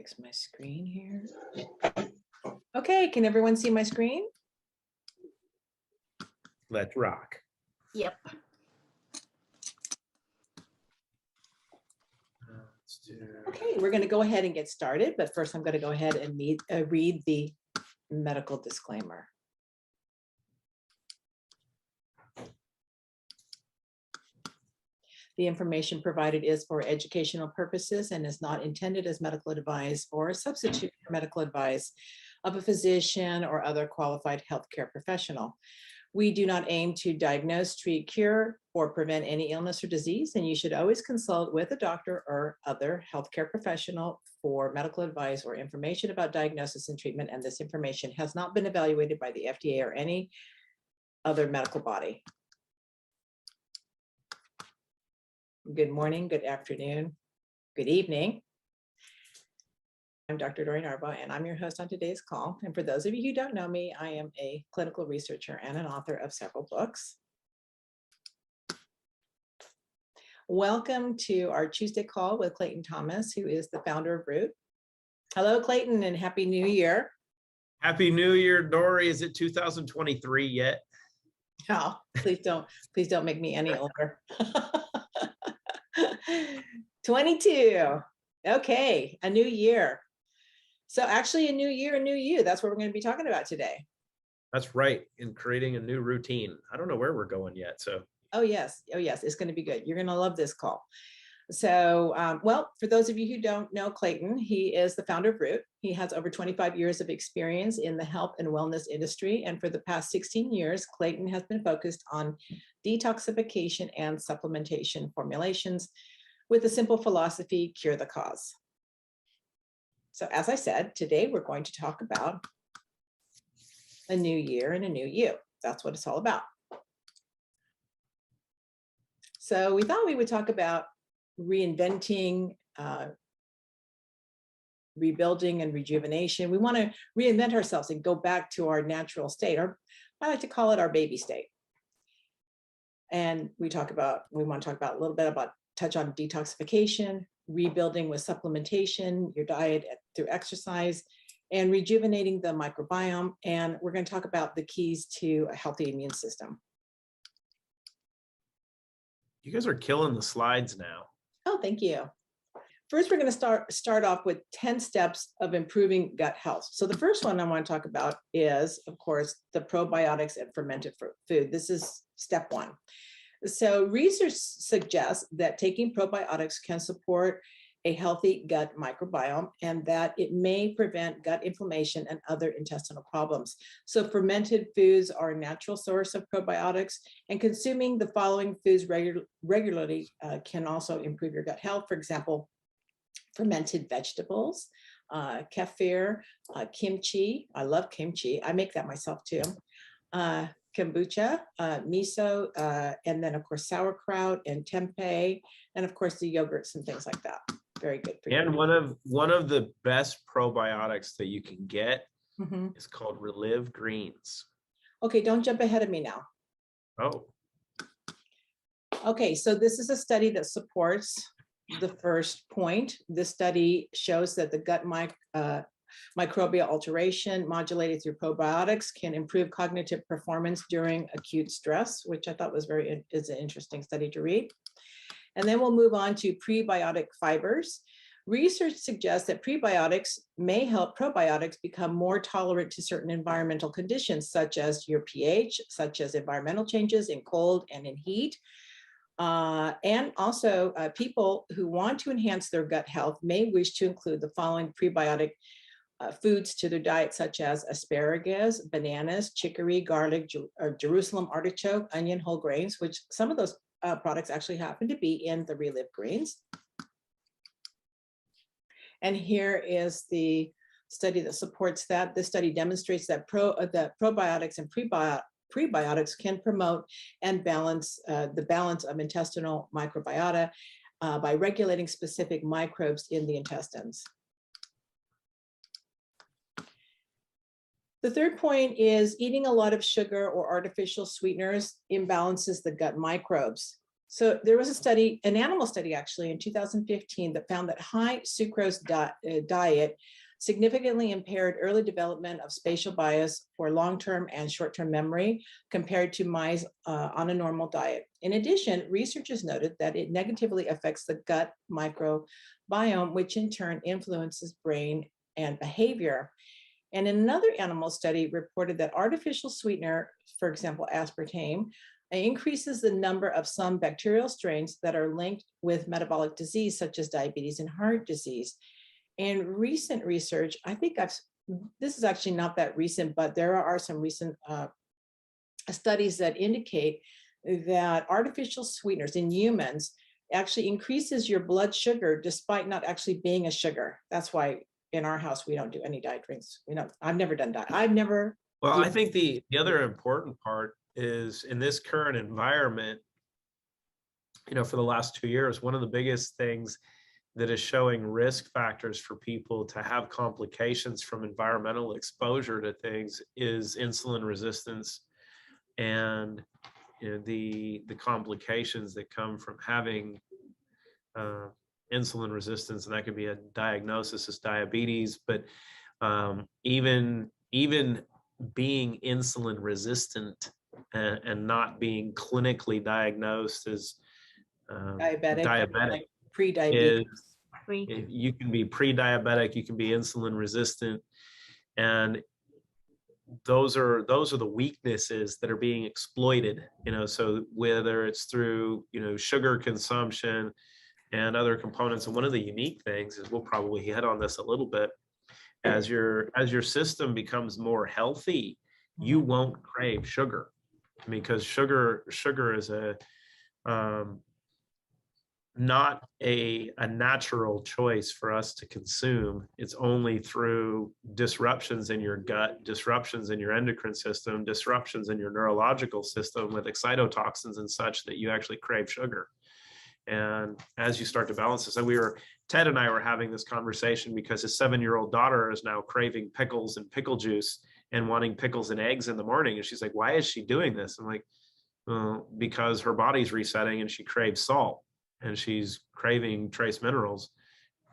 Fix my screen here. Okay, can everyone see my screen? Let's rock. Yep. Okay, we're going to go ahead and get started, but first I'm going to go ahead and read the medical disclaimer. The information provided is for educational purposes and is not intended as medical advice or a substitute for medical advice of a physician or other qualified healthcare professional. We do not aim to diagnose, treat, cure, or prevent any illness or disease, and you should always consult with a doctor or other healthcare professional for medical advice or information about diagnosis and treatment, and this information has not been evaluated by the FDA or any other medical body. Good morning, good afternoon, good evening. I'm Dr. Dori Naerbo, and I'm your host on today's call. And for those of you who don't know me, I am a clinical researcher and an author of several books. Welcome to our Tuesday call with Clayton Thomas, who is the founder of Root. Hello, Clayton, and Happy New Year. Happy New Year, Dori. Is it 2023 yet? Oh, please don't make me any older. 22. Okay, a new year. So actually a new year, a new you. That's what we're going to be talking about today. That's right. In creating a new routine. I don't know where we're going yet. So. Oh yes, it's going to be good. You're going to love this call. So, well, for those of you who don't know Clayton, he is the founder of Root. He has over 25 years of experience in the health and wellness industry. And for the past 16 years, Clayton has been focused on detoxification and supplementation formulations with the simple philosophy, cure the cause. So as I said, today we're going to talk about a new year and a new you. That's what it's all about. So we thought we would talk about reinventing, rebuilding and rejuvenation. We want to reinvent ourselves and go back to our natural state, or I like to call it our baby state. And we want to talk about a little bit about touch on detoxification, rebuilding with supplementation, your diet through exercise, and rejuvenating the microbiome. And we're going to talk about the keys to a healthy immune system. You guys are killing the slides now. Oh, thank you. First, we're going to start off with 10 steps of improving gut health. So the first one I want to talk about is, of course, the probiotics and fermented food. This is step one. So research suggests that taking probiotics can support a healthy gut microbiome and that it may prevent gut inflammation and other intestinal problems. So fermented foods are a natural source of probiotics, and consuming the following foods regularly can also improve your gut health. For example, fermented vegetables, kefir, kimchi. I love kimchi. I make that myself too. Kombucha, miso, and then of course sauerkraut and tempeh, and of course the yogurts and things like that. Very good for you. And one of the best probiotics that you can get is called ReLive Greens. Okay, don't jump ahead of me now. Oh. Okay, so this is a study that supports the first point. This study shows that the gut microbial alteration modulated through probiotics can improve cognitive performance during acute stress, which I thought was is an interesting study to read. And then we'll move on to prebiotic fibers. Research suggests that prebiotics may help probiotics become more tolerant to certain environmental conditions, such as your pH, such as environmental changes in cold and in heat. And also people who want to enhance their gut health may wish to include the following prebiotic foods to their diet, such as asparagus, bananas, chicory, garlic, Jerusalem artichoke, onion, whole grains, which some of those products actually happen to be in the ReLive Greens. And here is the study that supports that. This study demonstrates that probiotics and prebiotics can promote and balance the balance of intestinal microbiota by regulating specific microbes in the intestines. The third point is eating a lot of sugar or artificial sweeteners imbalances the gut microbes. So there was a study, an animal study actually in 2015 that found that high sucrose diet significantly impaired early development of spatial bias for long-term and short-term memory compared to mice on a normal diet. In addition, researchers noted that it negatively affects the gut microbiome, which in turn influences brain and behavior. And in another animal study reported that artificial sweetener, for example, aspartame, increases the number of some bacterial strains that are linked with metabolic disease, such as diabetes and heart disease. And recent research, I think this is actually not that recent, but there are some recent studies that indicate that artificial sweeteners in humans actually increases your blood sugar despite not actually being a sugar. That's why in our house, we don't do any diet drinks. I've never done diet. Well, I think the other important part is in this current environment, for the last 2 years, one of the biggest things that is showing risk factors for people to have complications from environmental exposure to things is insulin resistance and the complications that come from having insulin resistance, and that could be a diagnosis as diabetes, but even being insulin resistant and not being clinically diagnosed as diabetic like pre-diabetes. You can be pre-diabetic, you can be insulin resistant, and those are the weaknesses that are being exploited. So whether it's through sugar consumption and other components, and one of the unique things is, we'll probably hit on this a little bit, as your system becomes more healthy, you won't crave sugar, because sugar is not a natural choice for us to consume. It's only through disruptions in your gut, disruptions in your endocrine system, disruptions in your neurological system with excitotoxins and such that you actually crave sugar. And as you start to balance this, and Ted and I were having this conversation because his 7-year-old daughter is now craving pickles and pickle juice and wanting pickles and eggs in the morning. And she's like, why is she doing this? I'm like, well, because her body's resetting and she craves salt and she's craving trace minerals.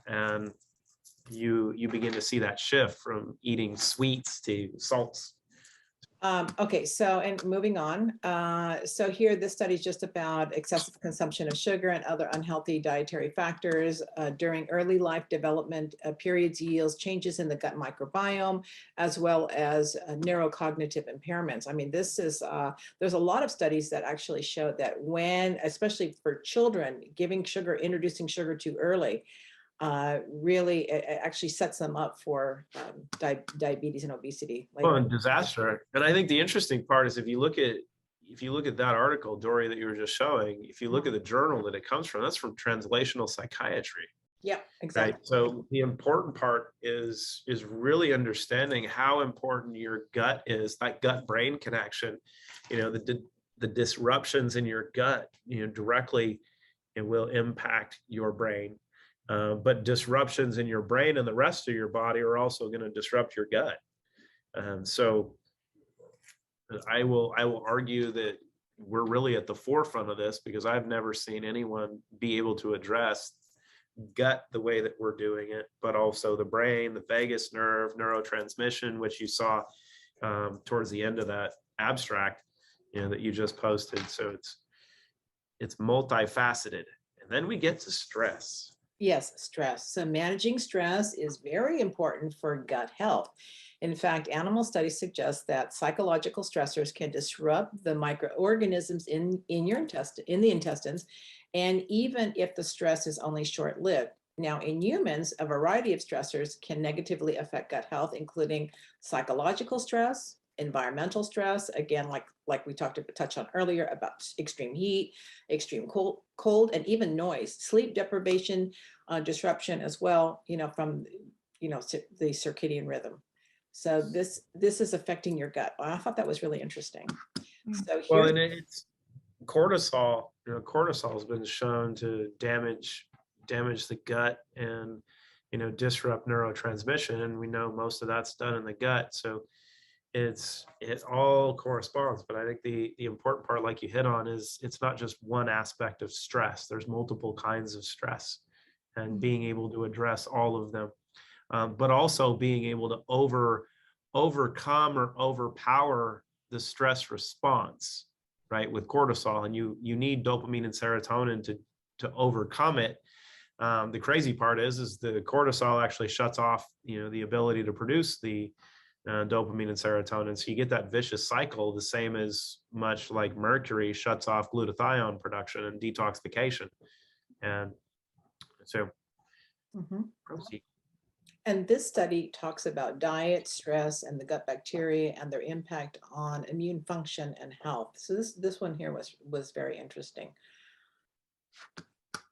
And you begin to see that shift from eating sweets to salts. Okay, so, and moving on. So here, this study is just about excessive consumption of sugar and other unhealthy dietary factors during early life development periods yields changes in the gut microbiome, as well as neurocognitive impairments. I mean, this is, there's a lot of studies that actually show that when, especially for children, introducing sugar too early, really it actually sets them up for diabetes and obesity. Well, and disaster. And I think the interesting part is if you look at that article, Dori, that you were just showing, if you look at the journal that it comes from, that's from Translational Psychiatry. Yeah, exactly. Right? So the important part is really understanding how important your gut is, that gut-brain connection. The disruptions in your gut, directly, it will impact your brain. But disruptions in your brain and the rest of your body are also going to disrupt your gut. So I will argue that we're really at the forefront of this, because I've never seen anyone be able to address gut the way that we're doing it, but also the brain, the vagus nerve, neurotransmission, which you saw towards the end of that abstract, that you just posted. So it's multifaceted. And then we get to stress. Yes, stress. So managing stress is very important for gut health. In fact, animal studies suggest that psychological stressors can disrupt the microorganisms in the intestines, and even if the stress is only short-lived. Now, in humans, a variety of stressors can negatively affect gut health, including psychological stress, environmental stress, again, like we touched on earlier about extreme heat, extreme cold, and even noise, sleep deprivation, disruption as well, from the circadian rhythm. So this is affecting your gut. I thought that was really interesting. So well, and it's cortisol. Cortisol has been shown to damage the gut and disrupt neurotransmission, and we know most of that's done in the gut. So it all corresponds. But I think the important part, like you hit on, is it's not just one aspect of stress. There's multiple kinds of stress, and being able to address all of them, but also being able to overcome or overpower the stress response, right, with cortisol. And you need dopamine and serotonin to overcome it. The crazy part is the cortisol actually shuts off, the ability to produce the dopamine and serotonin. So you get that vicious cycle, the same as much like mercury shuts off glutathione production and detoxification. And so, proceed. And this study talks about diet, stress, and the gut bacteria and their impact on immune function and health. So this one here was very interesting.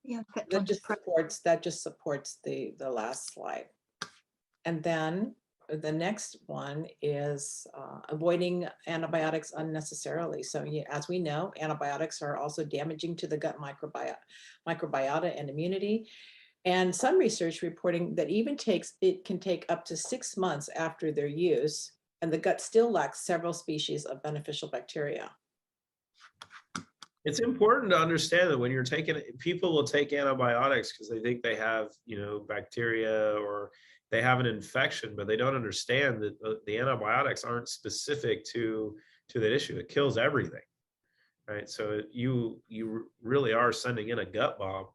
Yeah, That just supports the last slide. And then the next one is avoiding antibiotics unnecessarily. So as we know, antibiotics are also damaging to the gut microbiota and immunity. And some research reporting that it can take up to 6 months after their use, and the gut still lacks several species of beneficial bacteria. It's important to understand that when you're people will take antibiotics because they think they have, bacteria or they have an infection, but they don't understand that the antibiotics aren't specific to that issue. It kills everything, right? So you really are sending in a gut bomb.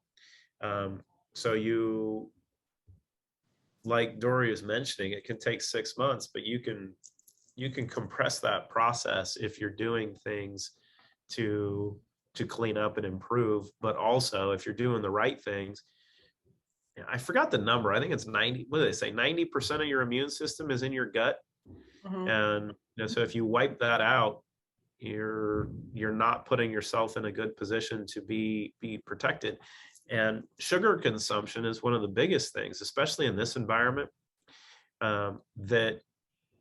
So like Dori is mentioning, it can take 6 months, but you can compress that process if you're doing things to clean up and improve. But also if you're doing the right things, I forgot the number. I think it's 90. What do they say? 90% of your immune system is in your gut. And so if you wipe that out, you're not putting yourself in a good position to be protected. And sugar consumption is one of the biggest things, especially in this environment, that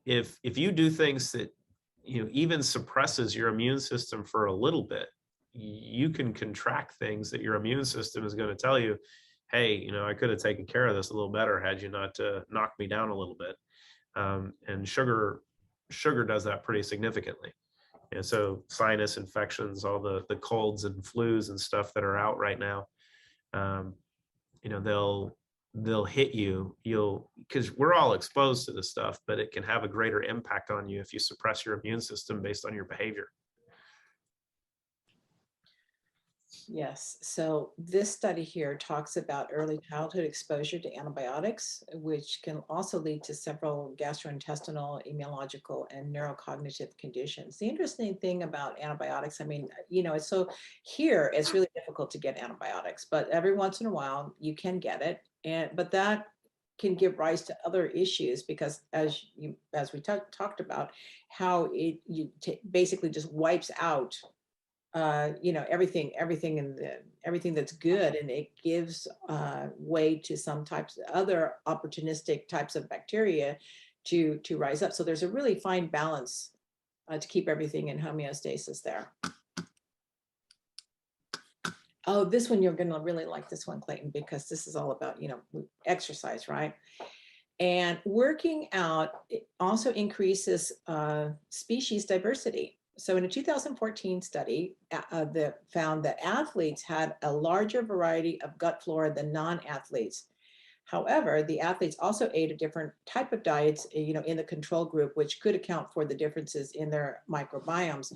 if you do things that even suppresses your immune system for a little bit, you can contract things that your immune system is going to tell you, hey, I could have taken care of this a little better had you not knocked me down a little bit. And sugar does that pretty significantly. And so sinus infections, all the colds and flus and stuff that are out right now, they'll hit you. Because we're all exposed to this stuff, but it can have a greater impact on you if you suppress your immune system based on your behavior. Yes, so this study here talks about early childhood exposure to antibiotics, which can also lead to several gastrointestinal, immunological, and neurocognitive conditions. The interesting thing about antibiotics, it's it's really difficult to get antibiotics, but every once in a while you can get it, but that can give rise to other issues because as we talked about, how it basically just wipes out everything that's good, and it gives way to some other opportunistic types of bacteria to rise up. So there's a really fine balance to keep everything in homeostasis there. Oh, this one, you're going to really like this one, Clayton, because this is all about, exercise, right? And working out, it also increases species diversity. So in a 2014 study that found that athletes had a larger variety of gut flora than non-athletes. However, the athletes also ate a different type of diets, in the control group, which could account for the differences in their microbiomes.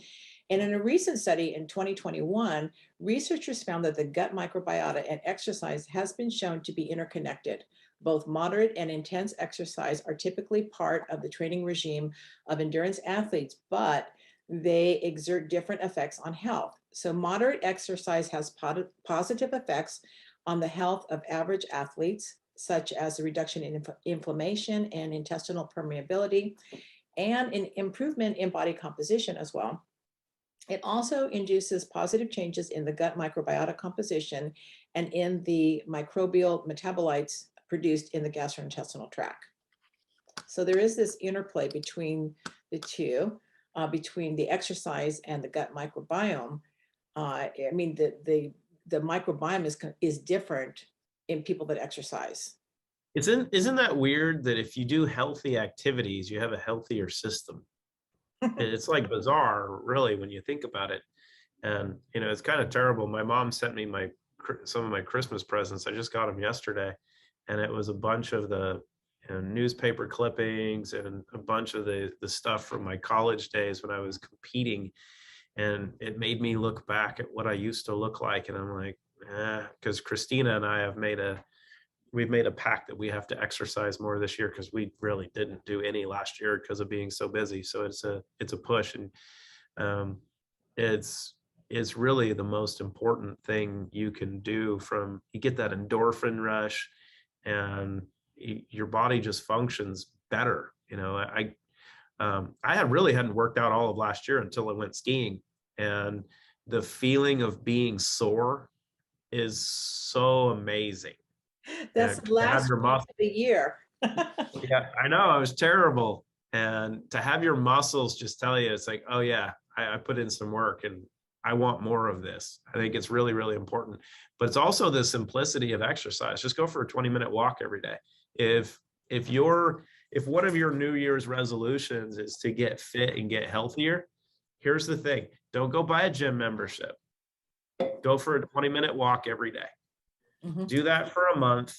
And in a recent study in 2021, researchers found that the gut microbiota and exercise has been shown to be interconnected. Both moderate and intense exercise are typically part of the training regime of endurance athletes, but they exert different effects on health. So moderate exercise has positive effects on the health of average athletes, such as a reduction in inflammation and intestinal permeability, and an improvement in body composition as well. It also induces positive changes in the gut microbiota composition and in the microbial metabolites produced in the gastrointestinal tract. So there is this interplay between the two. Between the exercise and the gut microbiome. The microbiome is different in people that exercise. Isn't that weird that if you do healthy activities, you have a healthier system? It's like bizarre, really, when you think about it. And, it's kind of terrible. My mom sent me some of my Christmas presents. I just got them yesterday. And it was a bunch of the newspaper clippings and a bunch of the stuff from my college days when I was competing. And it made me look back at what I used to look like. And I'm like, because Christina and I we've made a pact that we have to exercise more this year, because we really didn't do any last year because of being so busy. So it's a push. And it's really the most important thing you can do. You get that endorphin rush, and your body just functions better. I really hadn't worked out all of last year until I went skiing, and the feeling of being sore is so amazing. That's And the to have last your week of muscle, the year. yeah, I know, I was terrible. And to have your muscles just tell you, it's like, oh yeah, I put in some work and I want more of this. I think it's really, really important. But it's also the simplicity of exercise. Just go for a 20-minute walk every day. If one of your New Year's resolutions is to get fit and get healthier, here's the thing. Don't go buy a gym membership. Go for a 20-minute walk every day. Do that for a month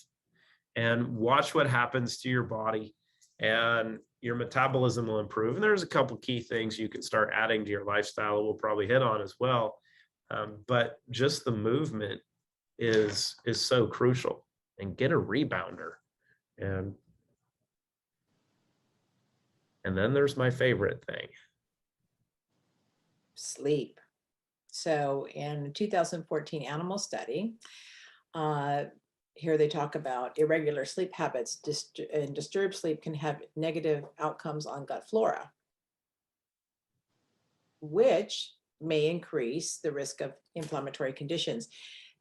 and watch what happens to your body, and your metabolism will improve. And there's a couple key things you can start adding to your lifestyle we'll probably hit on as well. But just the movement is so crucial. And get a rebounder. And then there's my favorite thing. Sleep. So in a 2014 animal study, here they talk about irregular sleep habits, and disturbed sleep can have negative outcomes on gut flora, which may increase the risk of inflammatory conditions.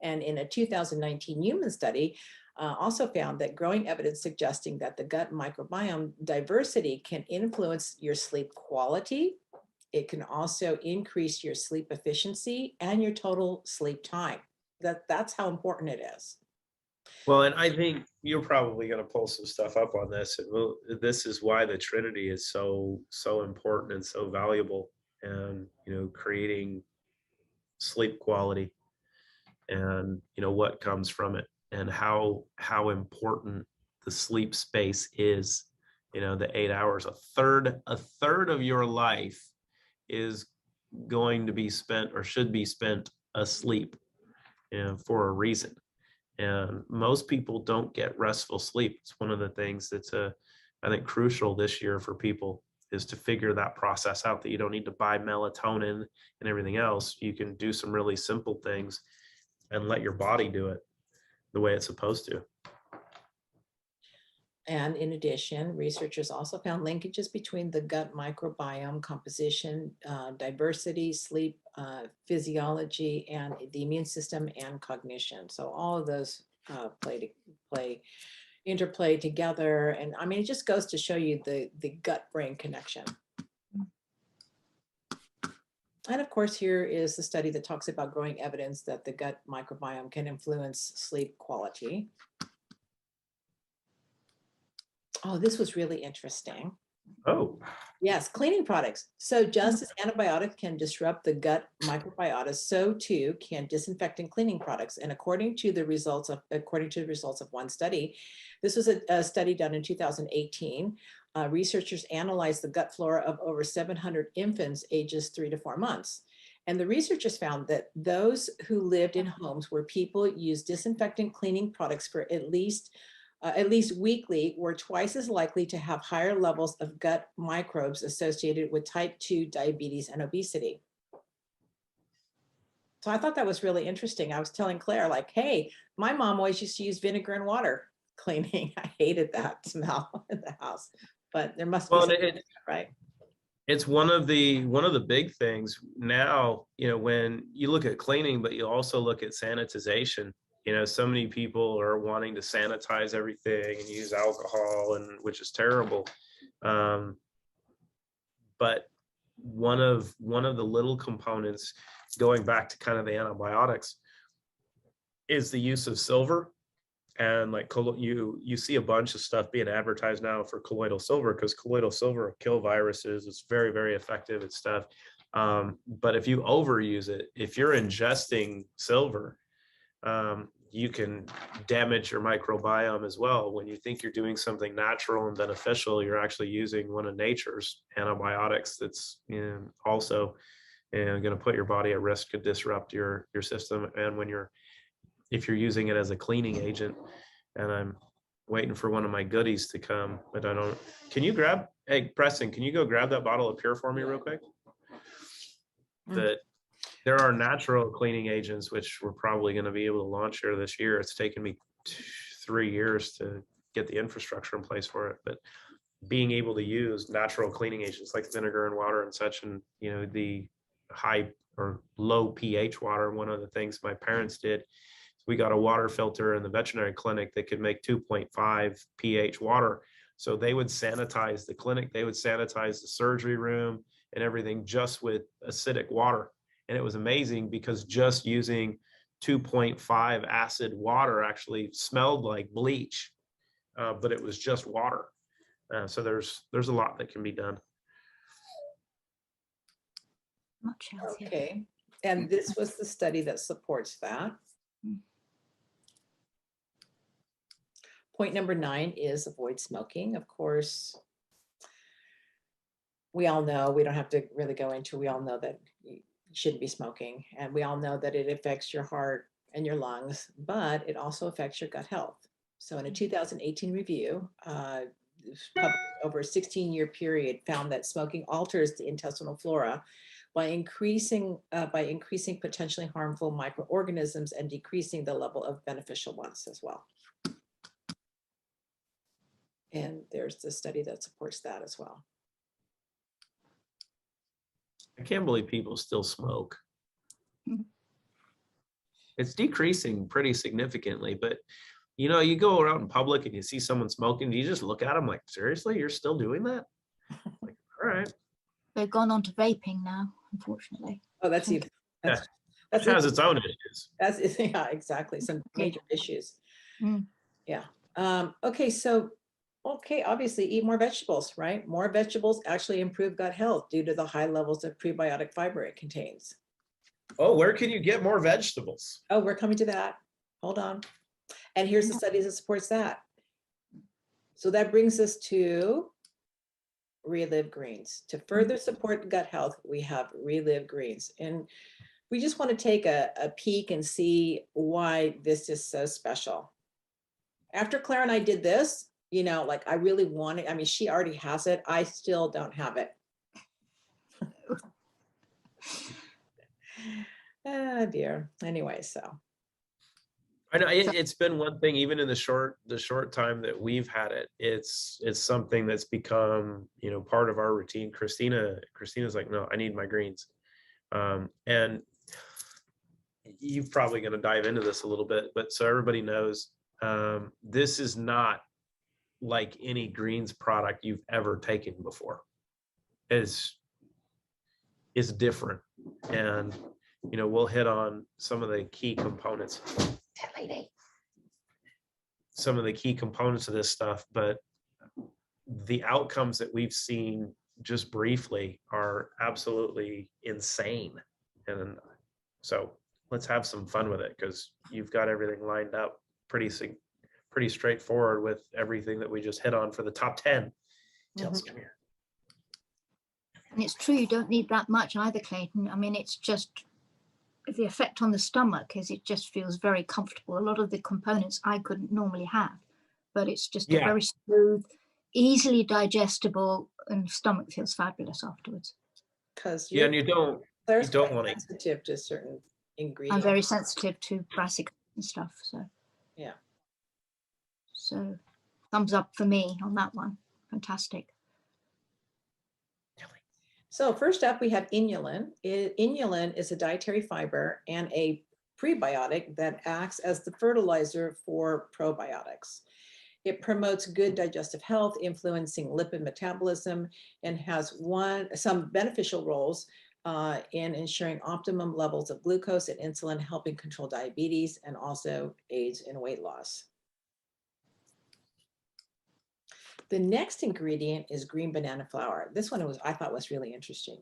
And in a 2019 human study, also found that growing evidence suggesting that the gut microbiome diversity can influence your sleep quality. It can also increase your sleep efficiency and your total sleep time. That's how important it is. Well, and I think you're probably going to pull some stuff up on this. And this is why the Trinity is so important and so valuable. And, creating sleep quality, and, what comes from it, and how important the sleep space is. The 8 hours, a third of your life is going to be spent, or should be spent, asleep, for a reason. And most people don't get restful sleep. It's one of the things that's I think crucial this year for people, is to figure that process out, that you don't need to buy melatonin and everything else. You can do some really simple things and let your body do it the way it's supposed to. And in addition, researchers also found linkages between the gut microbiome composition, diversity, sleep, physiology, and the immune system and cognition. So all of those interplay together. And I mean, it just goes to show you the gut-brain connection. And of course, here is the study that talks about growing evidence that the gut microbiome can influence sleep quality. Oh, this was really interesting. Oh. Yes, cleaning products. So just as antibiotics can disrupt the gut microbiota, so too can disinfectant cleaning products. And according to the results of one study, this was a study done in 2018. Researchers analyzed the gut flora of over 700 infants ages 3 to 4 months. And the researchers found that those who lived in homes where people used disinfectant cleaning products for at least weekly were twice as likely to have higher levels of gut microbes associated with type 2 diabetes and obesity. So I thought that was really interesting. I was telling Claire, like, hey, my mom always used to use vinegar and water cleaning. I hated that smell in the house, but there must be something, right? It's one of the big things now, when you look at cleaning, but you also look at sanitization. So many people are wanting to sanitize everything and use alcohol, and which is terrible. But one of the little components, going back to kind of the antibiotics, is the use of silver And like you see a bunch of stuff being advertised now for colloidal silver, because colloidal silver will kill viruses. It's very, very effective at stuff. But if you overuse it, if you're ingesting silver, you can damage your microbiome as well. When you think you're doing something natural and beneficial, you're actually using one of nature's antibiotics that's also going to put your body at risk to disrupt your system. And if you're using it as a cleaning agent, and I'm waiting for one of my goodies to come, but I don't. Can you hey, Preston, can you go grab that bottle of Pure for me real quick? That there are natural cleaning agents, which we're probably going to be able to launch here this year. It's taken me 3 years to get the infrastructure in place for it, but being able to use natural cleaning agents like vinegar and water and such, and the high or low pH water. One of the things my parents did, we got a water filter in the veterinary clinic that could make 2.5 pH water. So they would sanitize the clinic, they would sanitize the surgery room and everything just with acidic water. And it was amazing because just using 2.5 acid water actually smelled like bleach, but it was just water. So there's a lot that can be done. Much healthier. Okay, and this was the study that supports that. Point number 9 is avoid smoking. Of course, we all know, we don't have to really go into, we all know that you shouldn't be smoking, and we all know that it affects your heart and your lungs, but it also affects your gut health. So in a 2018 review, over a 16-year period, found that smoking alters the intestinal flora by increasing potentially harmful microorganisms and decreasing the level of beneficial ones as well. And there's the study that supports that as well. I can't believe people still smoke. It's decreasing pretty significantly, but you go around in public and you see someone smoking, you just look at them like, seriously, you're still doing that? Like, all right. They've gone on to vaping now, unfortunately. Oh, that's even, that has its own issues. Yeah, exactly. Some major issues. Mm. Yeah. Okay, so obviously eat more vegetables, right? More vegetables actually improve gut health due to the high levels of prebiotic fiber it contains. Oh, where can you get more vegetables? Oh, we're coming to that. Hold on. And here's the studies that supports that. So that brings us to ReLive Greens. To further support gut health, we have ReLive Greens. And we just want to take a peek and see why this is so special. After Claire and I did this, like I really want it. I mean, she already has it. I still don't have it. Oh dear. Anyway, so. I know it's been one thing, even in the short time that we've had it, it's something that's become, part of our routine. Christina's like, no, I need my greens. And you're probably going to dive into this a little bit, but so everybody knows, this is not like any greens product you've ever taken before. It's different. And, we'll hit on some of the key components. Some of the key components of this stuff, but the outcomes that we've seen just briefly are absolutely insane. And so let's have some fun with it, because you've got everything lined up pretty straightforward with everything that we just hit on for the top 10. Tills, come here. And it's true, you don't need that much either, Clayton. I mean, it's just the effect on the stomach is it just feels very comfortable. A lot of the components I couldn't normally have, but it's just a very smooth, easily digestible, and stomach feels fabulous afterwards. Because and you don't want to sensitive to certain ingredients. I'm very sensitive to brassica and stuff, so yeah. So thumbs up for me on that one. Fantastic. So first up, we have inulin. Inulin is a dietary fiber and a prebiotic that acts as the fertilizer for probiotics. It promotes good digestive health, influencing lipid metabolism, and has some beneficial roles in ensuring optimum levels of glucose and insulin, helping control diabetes, and also aids in weight loss. The next ingredient is green banana flour. This one I thought was really interesting.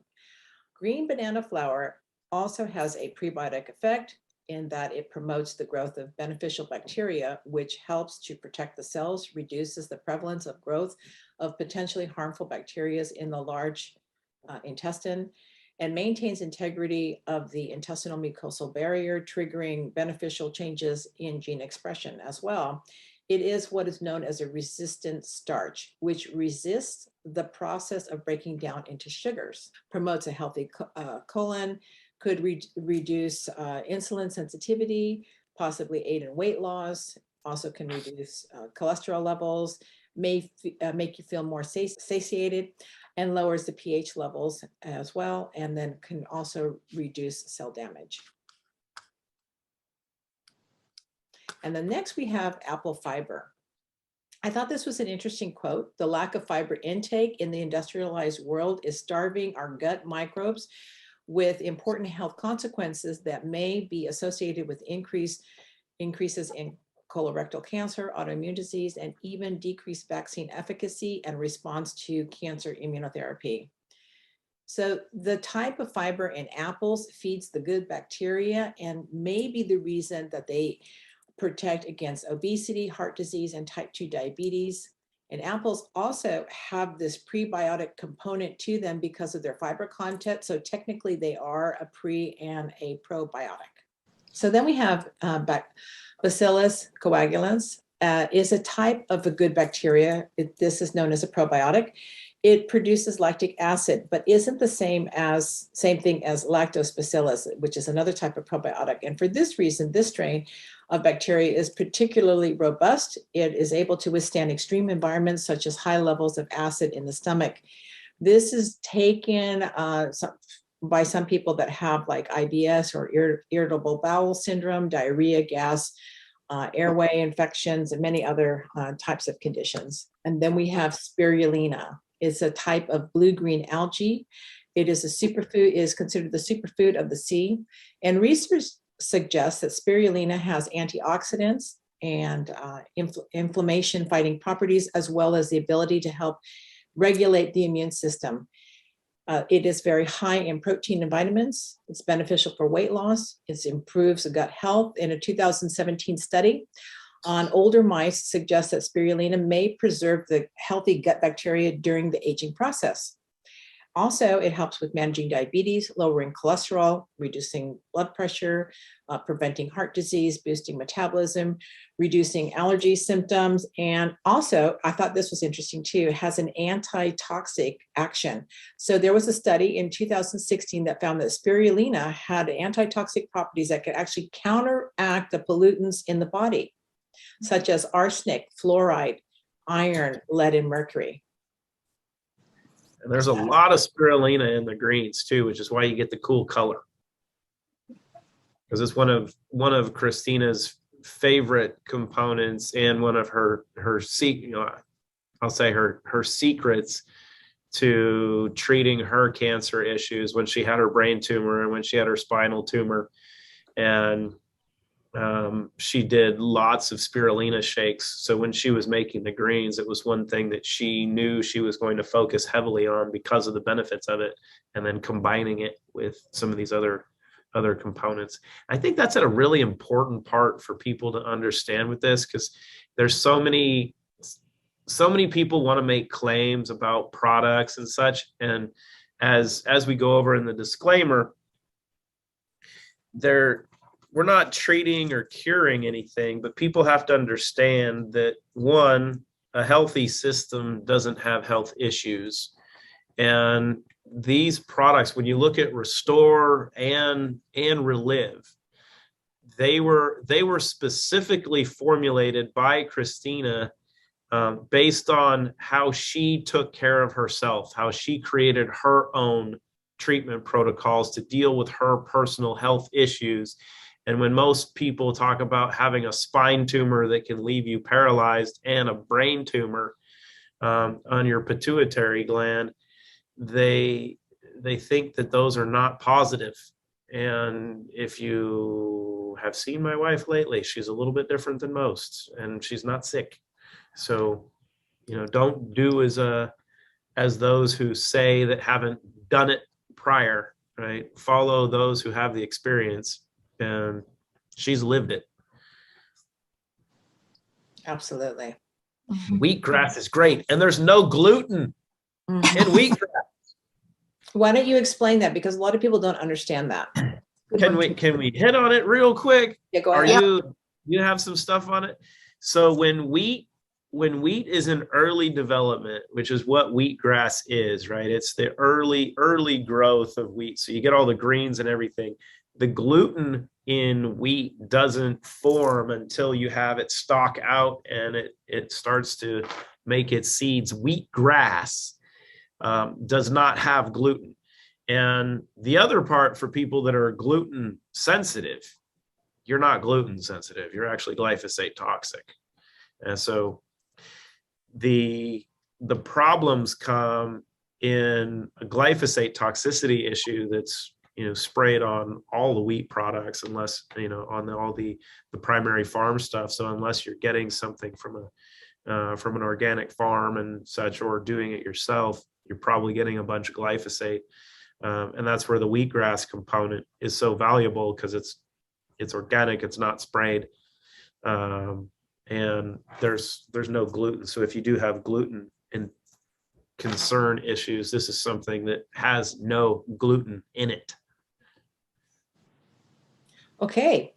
Green banana flour also has a prebiotic effect in that it promotes the growth of beneficial bacteria, which helps to protect the cells, reduces the prevalence of growth of potentially harmful bacteria in the large intestine, and maintains integrity of the intestinal mucosal barrier, triggering beneficial changes in gene expression as well. It is what is known as a resistant starch, which resists the process of breaking down into sugars, promotes a healthy colon, could reduce insulin sensitivity, possibly aid in weight loss, also can reduce cholesterol levels, may make you feel more satiated, and lowers the pH levels as well, and then can also reduce cell damage. And then next we have apple fiber. I thought this was an interesting quote. The lack of fiber intake in the industrialized world is starving our gut microbes with important health consequences that may be associated with increases in colorectal cancer, autoimmune disease, and even decreased vaccine efficacy and response to cancer immunotherapy. So the type of fiber in apples feeds the good bacteria and may be the reason that they protect against obesity, heart disease, and type 2 diabetes. And apples also have this prebiotic component to them because of their fiber content. So technically they are a pre and a probiotic. So then we have Bacillus coagulans is a type of a good bacteria. This is known as a probiotic. It produces lactic acid, but isn't the same thing as lactobacillus, which is another type of probiotic. And for this reason, this strain of bacteria is particularly robust. It is able to withstand extreme environments such as high levels of acid in the stomach. This is taken by some people that have like IBS or irritable bowel syndrome, diarrhea, gas, airway infections, and many other types of conditions. And then we have spirulina. It's a type of blue-green algae. It is a superfood, is considered the superfood of the sea. And research suggests that spirulina has antioxidants and inflammation-fighting properties, as well as the ability to help regulate the immune system. It is very high in protein and vitamins. It's beneficial for weight loss. It improves the gut health. In a 2017 study on older mice suggests that spirulina may preserve the healthy gut bacteria during the aging process. Also, it helps with managing diabetes, lowering cholesterol, reducing blood pressure, preventing heart disease, boosting metabolism, reducing allergy symptoms. And also, I thought this was interesting too, it has an anti-toxic action. So there was a study in 2016 that found that spirulina had anti-toxic properties that could actually counteract the pollutants in the body, such as arsenic, fluoride, iron, lead, and mercury. And there's a lot of spirulina in the greens too, which is why you get the cool color. Because it's one of Christina's favorite components and one of her I'll say her secrets to treating her cancer issues when she had her brain tumor and when she had her spinal tumor. And she did lots of spirulina shakes. So when she was making the greens, it was one thing that she knew she was going to focus heavily on because of the benefits of it, and then combining it with some of these other components. I think that's a really important part for people to understand with this, because there's so many people want to make claims about products and such. And as we go over in the disclaimer, we're not treating or curing anything, but people have to understand that, one, a healthy system doesn't have health issues. And these products, when you look at Restore and ReLive, they were specifically formulated by Christina based on how she took care of herself, how she created her own treatment protocols to deal with her personal health issues. And when most people talk about having a spine tumor that can leave you paralyzed and a brain tumor on your pituitary gland, they think that those are not positive. And if you have seen my wife lately, she's a little bit different than most, and she's not sick. So don't do as those who say that haven't done it prior, right? Follow those who have the experience, and she's lived it. Absolutely. Wheatgrass is great, and there's no gluten in wheatgrass. Why don't you explain that? Because a lot of people don't understand that. Can we hit on it real quick? Yeah, go ahead. You have some stuff on it? So when wheat is in early development, which is what wheatgrass is, right? It's the early growth of wheat. So you get all the greens and everything. The gluten in wheat doesn't form until you have it stalk out and it starts to make its seeds. Wheatgrass does not have gluten. And the other part for people that are gluten sensitive, you're not gluten sensitive, you're actually glyphosate toxic. And so the problems come in a glyphosate toxicity issue that's sprayed on all the wheat products, unless on all the primary farm stuff. So unless you're getting something from an organic farm and such, or doing it yourself, you're probably getting a bunch of glyphosate. And that's where the wheatgrass component is so valuable, because it's organic, it's not sprayed, and there's no gluten. So if you do have gluten and concern issues, this is something that has no gluten in it. Okay,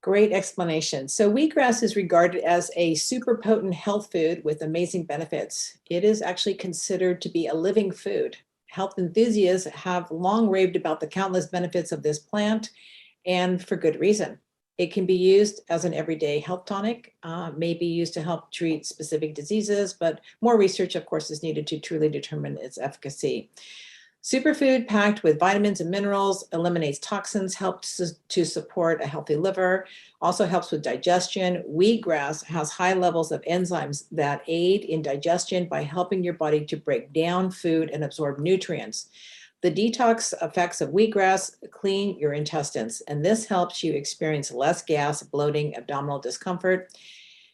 great explanation. So wheatgrass is regarded as a super potent health food with amazing benefits. It is actually considered to be a living food. Health enthusiasts have long raved about the countless benefits of this plant, and for good reason. It can be used as an everyday health tonic, may be used to help treat specific diseases, but more research, of course, is needed to truly determine its efficacy. Superfood packed with vitamins and minerals, eliminates toxins, helps to support a healthy liver, also helps with digestion. Wheatgrass has high levels of enzymes that aid in digestion by helping your body to break down food and absorb nutrients. The detox effects of wheatgrass clean your intestines, and this helps you experience less gas, bloating, abdominal discomfort.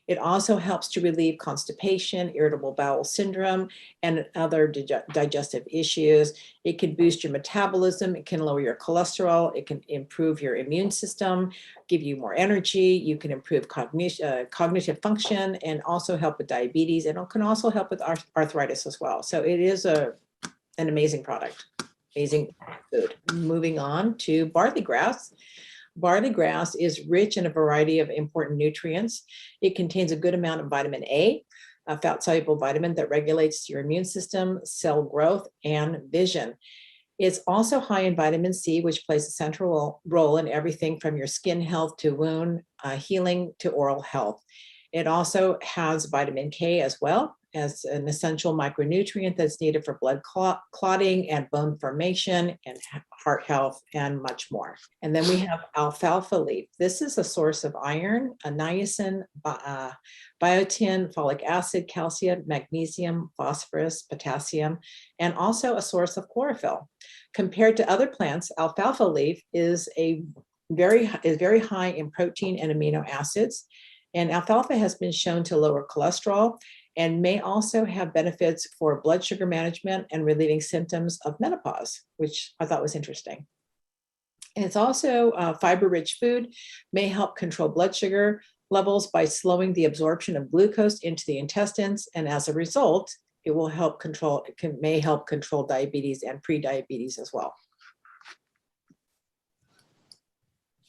It also helps to relieve constipation, irritable bowel syndrome, and other digestive issues. It can boost your metabolism. It can lower your cholesterol. It can improve your immune system, give you more energy. You can improve cognitive function, and also help with diabetes. And it can also help with arthritis as well. So it is an amazing product, amazing food. Moving on to barley grass. Barley grass is rich in a variety of important nutrients. It contains a good amount of vitamin A, a fat-soluble vitamin that regulates your immune system, cell growth, and vision. It's also high in vitamin C, which plays a central role in everything from your skin health to wound healing to oral health. It also has vitamin K as well, as an essential micronutrient that's needed for blood clotting and bone formation and heart health and much more. And then we have alfalfa leaf. This is a source of iron, niacin, biotin, folic acid, calcium, magnesium, phosphorus, potassium, and also a source of chlorophyll. Compared to other plants, alfalfa leaf is very high in protein and amino acids. And alfalfa has been shown to lower cholesterol and may also have benefits for blood sugar management and relieving symptoms of menopause, which I thought was interesting. And it's also a fiber-rich food, may help control blood sugar levels by slowing the absorption of glucose into the intestines. And as a result, it will help control, may help control diabetes and pre-diabetes as well.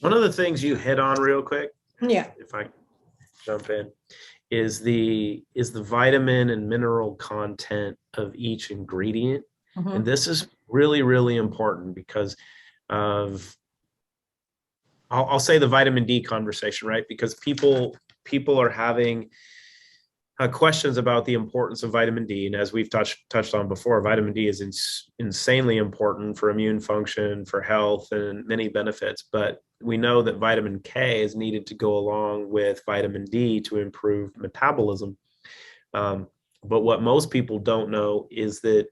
One of the things you hit on real quick, yeah, if I jump in, is the vitamin and mineral content of each ingredient. Mm-hmm. And this is really, really important because of, I'll say the vitamin D conversation, right? Because people are having questions about the importance of vitamin D. And as we've touched on before, vitamin D is insanely important for immune function, for health, and many benefits. But we know that vitamin K is needed to go along with vitamin D to improve metabolism. But what most people don't know is that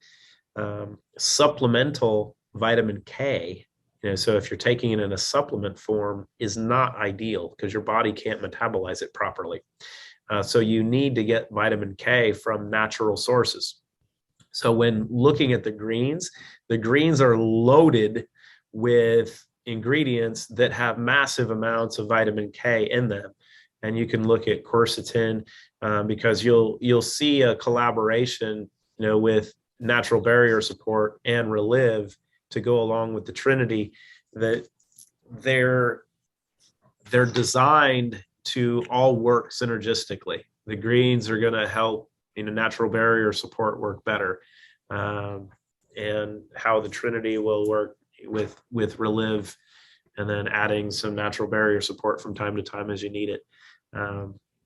supplemental vitamin K, so if you're taking it in a supplement form, is not ideal because your body can't metabolize it properly. So you need to get vitamin K from natural sources. So when looking at the greens are loaded with ingredients that have massive amounts of vitamin K in them. And you can look at quercetin because you'll see a collaboration, with natural barrier support and ReLive to go along with the Trinity, that they're designed to all work synergistically. The greens are going to help natural barrier support work better, and how the Trinity will work with ReLive, and then adding some natural barrier support from time to time as you need it.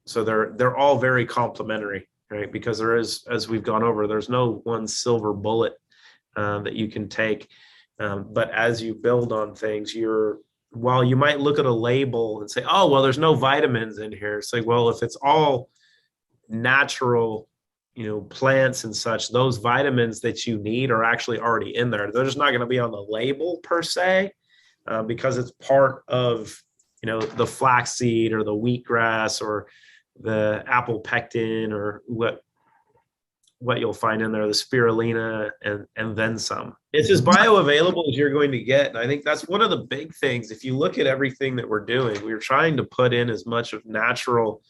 So they're all very complementary, right? Because there is, as we've gone over, there's no one silver bullet that you can take. But as you build on things, while you might look at a label and say, oh, well, there's no vitamins in here. It's like, well, if it's all natural, plants and such, those vitamins that you need are actually already in there. They're just not going to be on the label per se, because it's part of, the flaxseed or the wheatgrass or the apple pectin or what you'll find in there, the spirulina, and then some. It's as bioavailable as you're going to get. And I think that's one of the big things. If you look at everything that we're doing, we're trying to put in as much of natural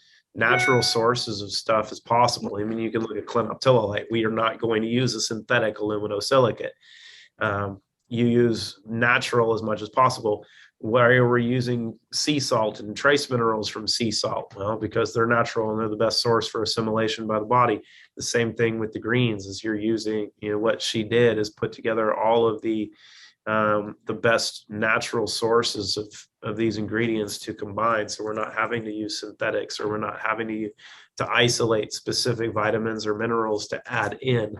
sources of stuff as possible. I mean, you can look at clinoptilolite. We are not going to use a synthetic aluminosilicate. You use natural as much as possible. Where we're using sea salt and trace minerals from sea salt, well, because they're natural and they're the best source for assimilation by the body. The same thing with the greens, is you're using, what she did is put together all of the best natural sources of these ingredients to combine. So we're not having to use synthetics, or we're not having to isolate specific vitamins or minerals to add in.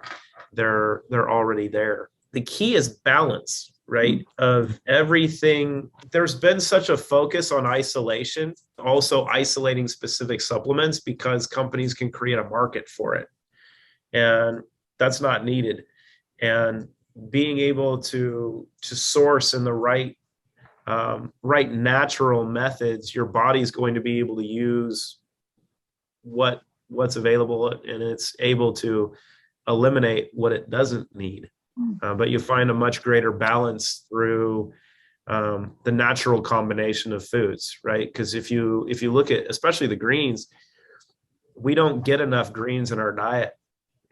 They're already there. The key is balance, right? Of everything. There's been such a focus on isolation, also isolating specific supplements, because companies can create a market for it. And that's not needed. And being able to source in the right natural methods, your body's going to be able to use what's available, and it's able to eliminate what it doesn't need. But you find a much greater balance through the natural combination of foods, right? Because if you look at, especially the greens, we don't get enough greens in our diet,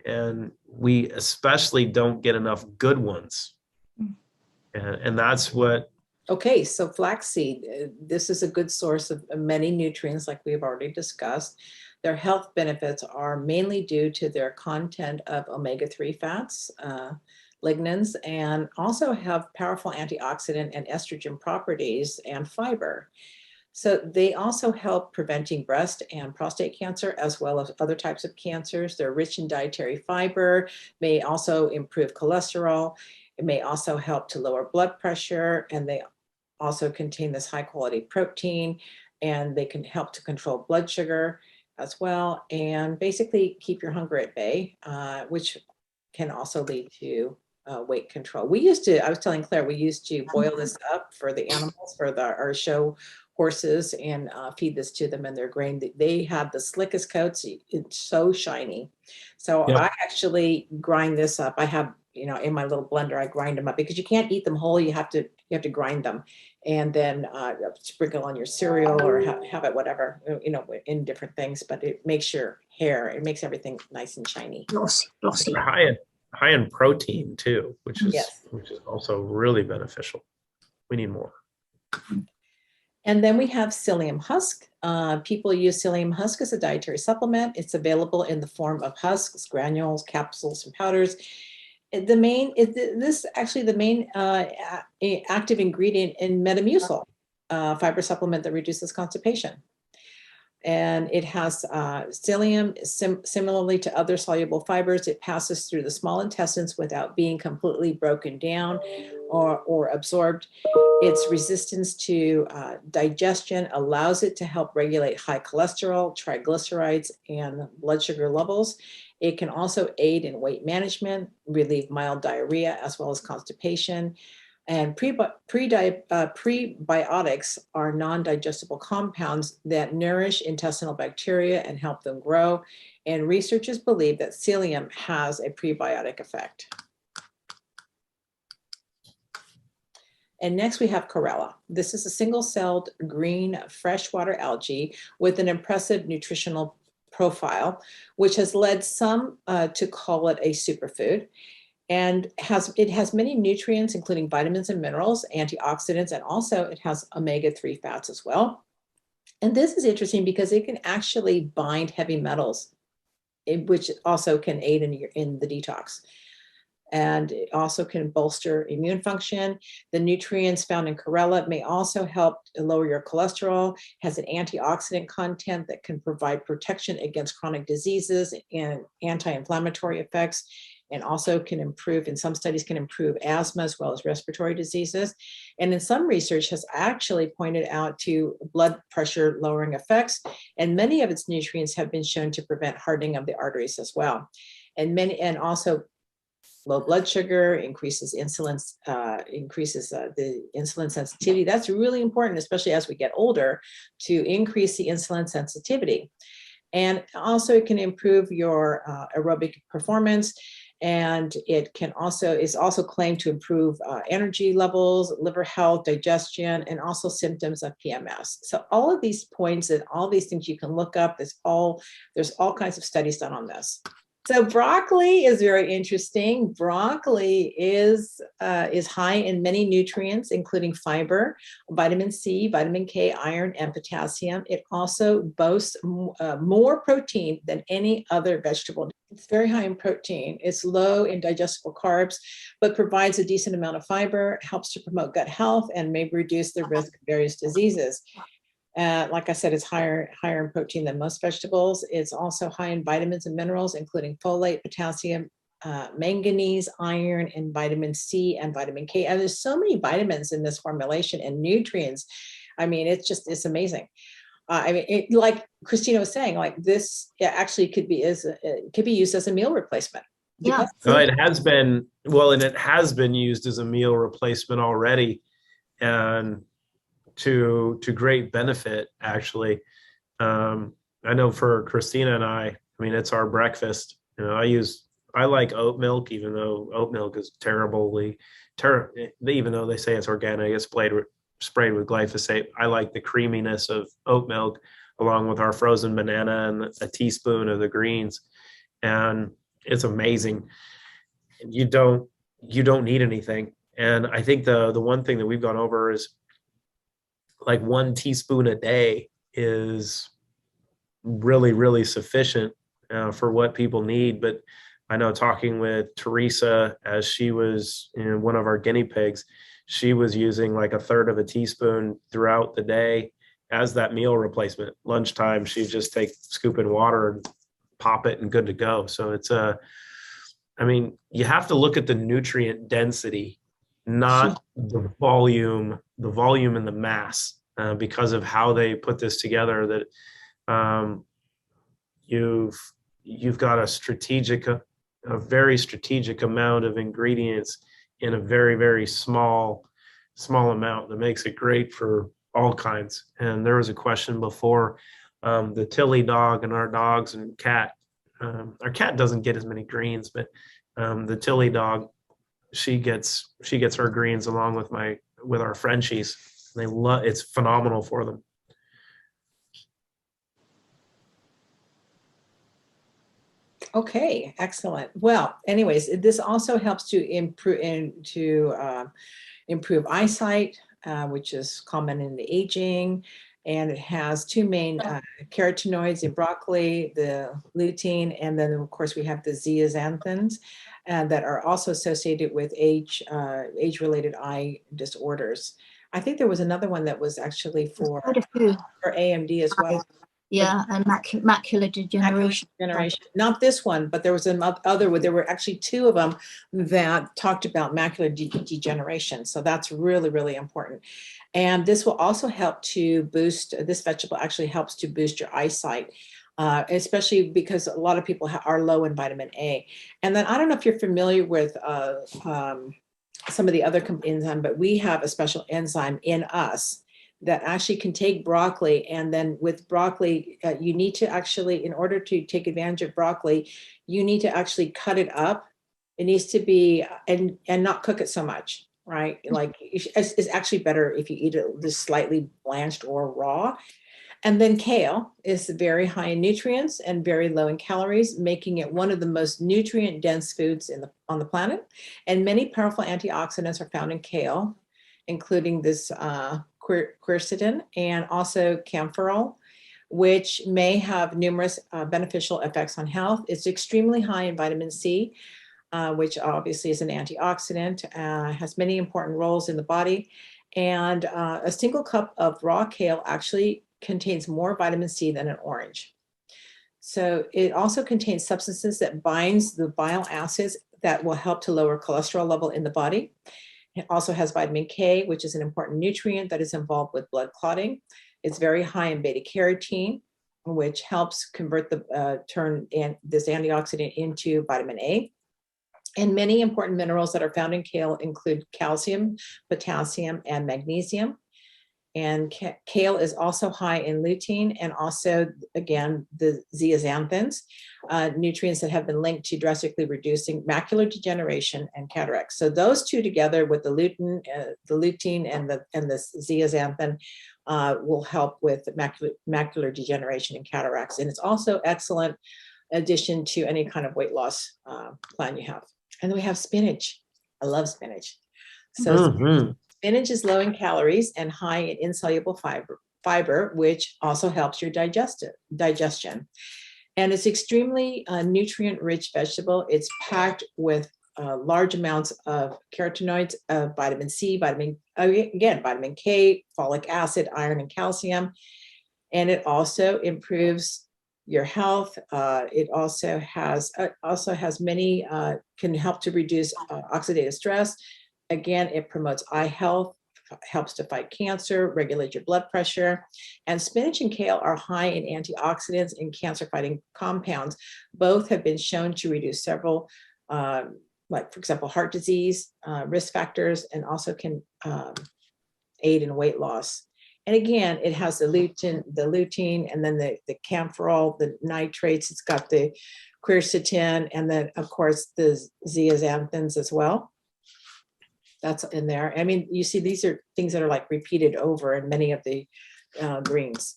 and we especially don't get enough good ones. And that's what. Okay, so flaxseed, this is a good source of many nutrients, like we've already discussed. Their health benefits are mainly due to their content of omega-3 fats, lignans, and also have powerful antioxidant and estrogen properties, and fiber. So they also help preventing breast and prostate cancer, as well as other types of cancers. They're rich in dietary fiber, may also improve cholesterol. It may also help to lower blood pressure, and they also contain this high quality protein, and they can help to control blood sugar as well, and basically keep your hunger at bay, which can also lead to weight control. I was telling Claire, we used to boil this up for the animals, for our show horses, and feed this to them in their grain. They have the slickest coats. It's so shiny. So yep. I actually grind this up. I have, in my little blender, I grind them up, because you can't eat them whole. You have to grind them, and then sprinkle on your cereal, or have it whatever, in different things. But it makes your hair, it makes everything nice and shiny. Glossy. High in protein too, which is yes. which is also really beneficial. We need more. And then we have psyllium husk. People use psyllium husk as a dietary supplement. It's available in the form of husks, granules, capsules, and powders. The main active ingredient in Metamucil, fiber supplement that reduces constipation. And it has psyllium. Similarly to other soluble fibers, it passes through the small intestines without being completely broken down or absorbed. Its resistance to digestion allows it to help regulate high cholesterol, triglycerides, and blood sugar levels. It can also aid in weight management, relieve mild diarrhea, as well as constipation. And prebiotics are non-digestible compounds that nourish intestinal bacteria and help them grow. And researchers believe that psyllium has a prebiotic effect. And next we have chlorella. This is a single-celled green freshwater algae with an impressive nutritional profile, which has led some to call it a superfood. And it has many nutrients, including vitamins and minerals, antioxidants, and also it has omega-3 fats as well. And this is interesting because it can actually bind heavy metals, which also can aid in the detox. And it also can bolster immune function. The nutrients found in chlorella may also help lower your cholesterol, has an antioxidant content that can provide protection against chronic diseases and anti-inflammatory effects, and also can improve, in some studies, can improve asthma as well as respiratory diseases. And in some research has actually pointed out to blood pressure lowering effects, and many of its nutrients have been shown to prevent hardening of the arteries as well. And also low blood sugar increases insulin, the insulin sensitivity. That's really important, especially as we get older, to increase the insulin sensitivity. And also it can improve your aerobic performance. And it can is also claimed to improve energy levels, liver health, digestion, and also symptoms of PMS. So all of these points and all these things you can look up. There's all kinds of studies done on this. So broccoli is very interesting. Broccoli is high in many nutrients, including fiber, vitamin C, vitamin K, iron, and potassium. It also boasts more protein than any other vegetable. It's very high in protein. It's low in digestible carbs, but provides a decent amount of fiber, helps to promote gut health, and may reduce the risk of various diseases. Like I said, it's higher in protein than most vegetables. It's also high in vitamins and minerals, including folate, potassium, manganese, iron, and vitamin C and vitamin K. And there's so many vitamins in this formulation and nutrients. I mean, it's amazing. I mean, like Christina was saying, like this actually could be used as a meal replacement. Yeah. So it has been, well, and it has been used as a meal replacement already, and to great benefit, actually. I know for Christina and I mean, it's our breakfast. You know, I like oat milk, even though oat milk is even though they say it's organic, it's sprayed with glyphosate. I like the creaminess of oat milk along with our frozen banana and a teaspoon of the greens. And it's amazing. You don't need anything. And I think the one thing that we've gone over is like 1 teaspoon a day is really, really sufficient for what people need. But I know, talking with Teresa, as she was one of our guinea pigs, she was using like 1/3 of a teaspoon throughout the day as that meal replacement. Lunchtime, she'd just take a scoop in water and pop it and good to go. So it's I mean, you have to look at the nutrient density, not the volume and the mass, because of how they put this together. That you've got a very strategic amount of ingredients in a very, very small amount that makes it great for all kinds. And there was a question before, the Tilly dog and our dogs and cat. Our cat doesn't get as many greens, but the Tilly dog, she gets her greens along with our Frenchies. It's phenomenal for them. Okay, excellent. Well, anyways, this also helps to improve eyesight, which is common in the aging. And it has 2 main carotenoids in broccoli, the lutein, and then of course we have the zeaxanthins that are also associated with age-related eye disorders. I think there was another one that was actually for AMD as well. Yeah, and macular degeneration. Not this one, but there was another one. There were actually 2 of them that talked about macular degeneration. So that's really, really important. And this will also help to boost, this vegetable actually helps to boost your eyesight, especially because a lot of people are low in vitamin A. And then I don't know if you're familiar with some of the other enzyme, but we have a special enzyme in us that actually can take broccoli. And then with broccoli, you need to actually, in order to take advantage of broccoli, you need to actually cut it up. It needs to be, and not cook it so much, right? Like it's actually better if you eat it just slightly blanched or raw. And then kale is very high in nutrients and very low in calories, making it one of the most nutrient dense foods on the planet. And many powerful antioxidants are found in kale, including this quercetin and also camphorol, which may have numerous beneficial effects on health. It's extremely high in vitamin C, which obviously is an antioxidant, has many important roles in the body. And a single cup of raw kale actually contains more vitamin C than an orange. So it also contains substances that binds the bile acids that will help to lower cholesterol level in the body. It also has vitamin K, which is an important nutrient that is involved with blood clotting. It's very high in beta carotene, which helps convert turn this antioxidant into vitamin A. And many important minerals that are found in kale include calcium, potassium, and magnesium. And kale is also high in lutein and also, again, the zeaxanthins, nutrients that have been linked to drastically reducing macular degeneration and cataracts. So those two together with the lutein and the zeaxanthin will help with macular degeneration and cataracts. And it's also excellent addition to any kind of weight loss plan you have. And then we have spinach. I love spinach. So spinach is low in calories and high in insoluble fiber, which also helps your digestion. And it's extremely nutrient-rich vegetable. It's packed with large amounts of carotenoids, vitamin C, vitamin K, folic acid, iron, and calcium. And it also improves your health. It also has many, can help to reduce oxidative stress. Again, it promotes eye health, helps to fight cancer, regulate your blood pressure. And spinach and kale are high in antioxidants and cancer-fighting compounds. Both have been shown to reduce several, like for example, heart disease, risk factors, and also can aid in weight loss. And again, it has the lutein, and then the camphorol, the nitrates. It's got the quercetin, and then of course the zeaxanthins as well. That's in there. I mean, you see, these are things that are like repeated over in many of the greens.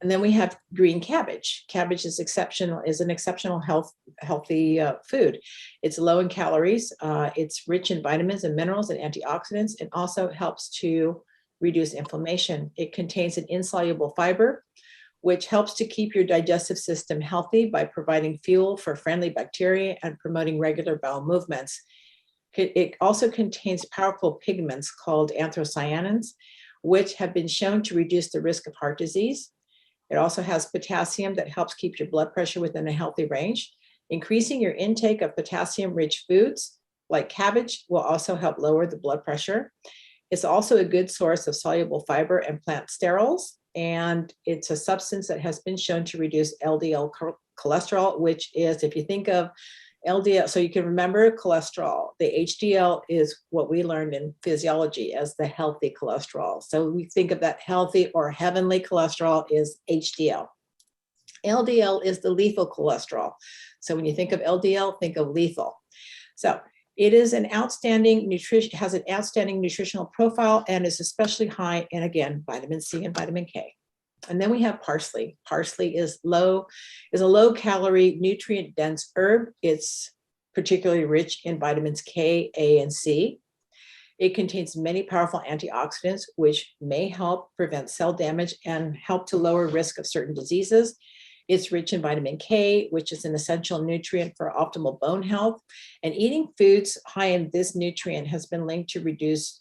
And then we have green cabbage. Cabbage is an exceptional healthy food. It's low in calories. It's rich in vitamins and minerals and antioxidants. It also helps to reduce inflammation. It contains an insoluble fiber, which helps to keep your digestive system healthy by providing fuel for friendly bacteria and promoting regular bowel movements. It also contains powerful pigments called anthocyanins, which have been shown to reduce the risk of heart disease. It also has potassium that helps keep your blood pressure within a healthy range. Increasing your intake of potassium-rich foods like cabbage will also help lower the blood pressure. It's also a good source of soluble fiber and plant sterols. And it's a substance that has been shown to reduce LDL cholesterol, which is, if you think of LDL, so you can remember cholesterol, the HDL is what we learned in physiology as the healthy cholesterol. So we think of that healthy or heavenly cholesterol is HDL. LDL is the lethal cholesterol. So when you think of LDL, think of lethal. So it is an outstanding has an outstanding nutritional profile and is especially high in, again, vitamin C and vitamin K. And then we have parsley. Parsley is a low calorie, nutrient dense herb. It's particularly rich in vitamins K, A, and C. It contains many powerful antioxidants, which may help prevent cell damage and help to lower risk of certain diseases. It's rich in vitamin K, which is an essential nutrient for optimal bone health. And eating foods high in this nutrient has been linked to reduce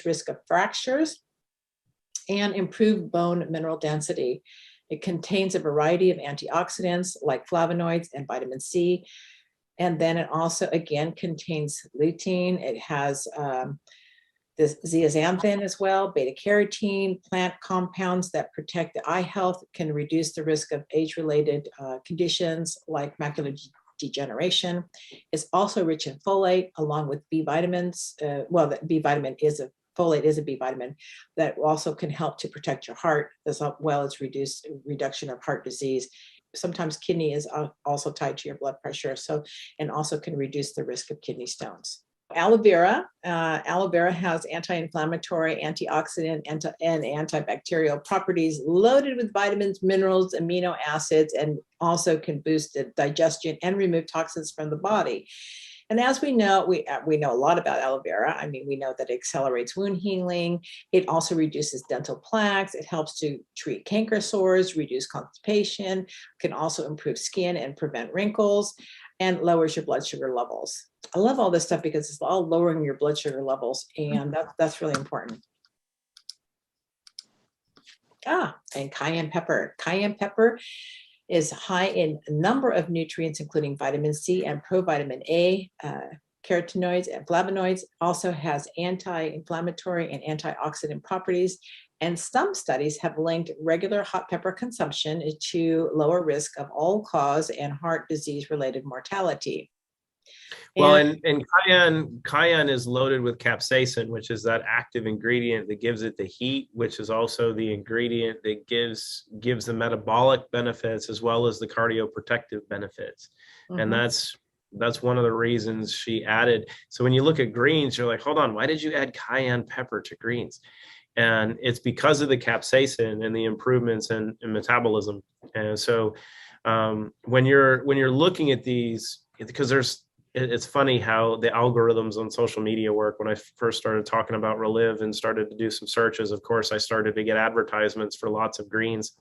risk of fractures and improve bone mineral density. It contains a variety of antioxidants like flavonoids and vitamin C. And then it also, again, contains lutein. It has this zeaxanthin as well, beta carotene, plant compounds that protect the eye health, can reduce the risk of age-related conditions like macular degeneration. It's also rich in folate along with B vitamins. Well, the B vitamin is a folate is a B vitamin that also can help to protect your heart, as well as reduction of heart disease. Sometimes kidney is also tied to your blood pressure, so, and also can reduce the risk of kidney stones. Aloe vera has anti-inflammatory, antioxidant, and antibacterial properties, loaded with vitamins, minerals, amino acids, and also can boost the digestion and remove toxins from the body. And as we know, we know a lot about aloe vera. I mean, we know that it accelerates wound healing. It also reduces dental plaques. It helps to treat canker sores, reduce constipation, can also improve skin and prevent wrinkles, and lowers your blood sugar levels. I love all this stuff because it's all lowering your blood sugar levels, and that's really important. And cayenne pepper. Cayenne pepper is high in a number of nutrients, including vitamin C and provitamin A, carotenoids and flavonoids. Also has anti-inflammatory and antioxidant properties. And some studies have linked regular hot pepper consumption to lower risk of all-cause and heart disease-related mortality. Well, and cayenne is loaded with capsaicin, which is that active ingredient that gives it the heat, which is also the ingredient that gives the metabolic benefits as well as the cardioprotective benefits. And that's one of the reasons she added. So when you look at greens, you're like, hold on, why did you add cayenne pepper to greens? And it's because of the capsaicin and the improvements in metabolism. And so when you're looking at these, because it's funny how the algorithms on social media work. When I first started talking about ReLive and started to do some searches, of course, I started to get advertisements for lots of greens.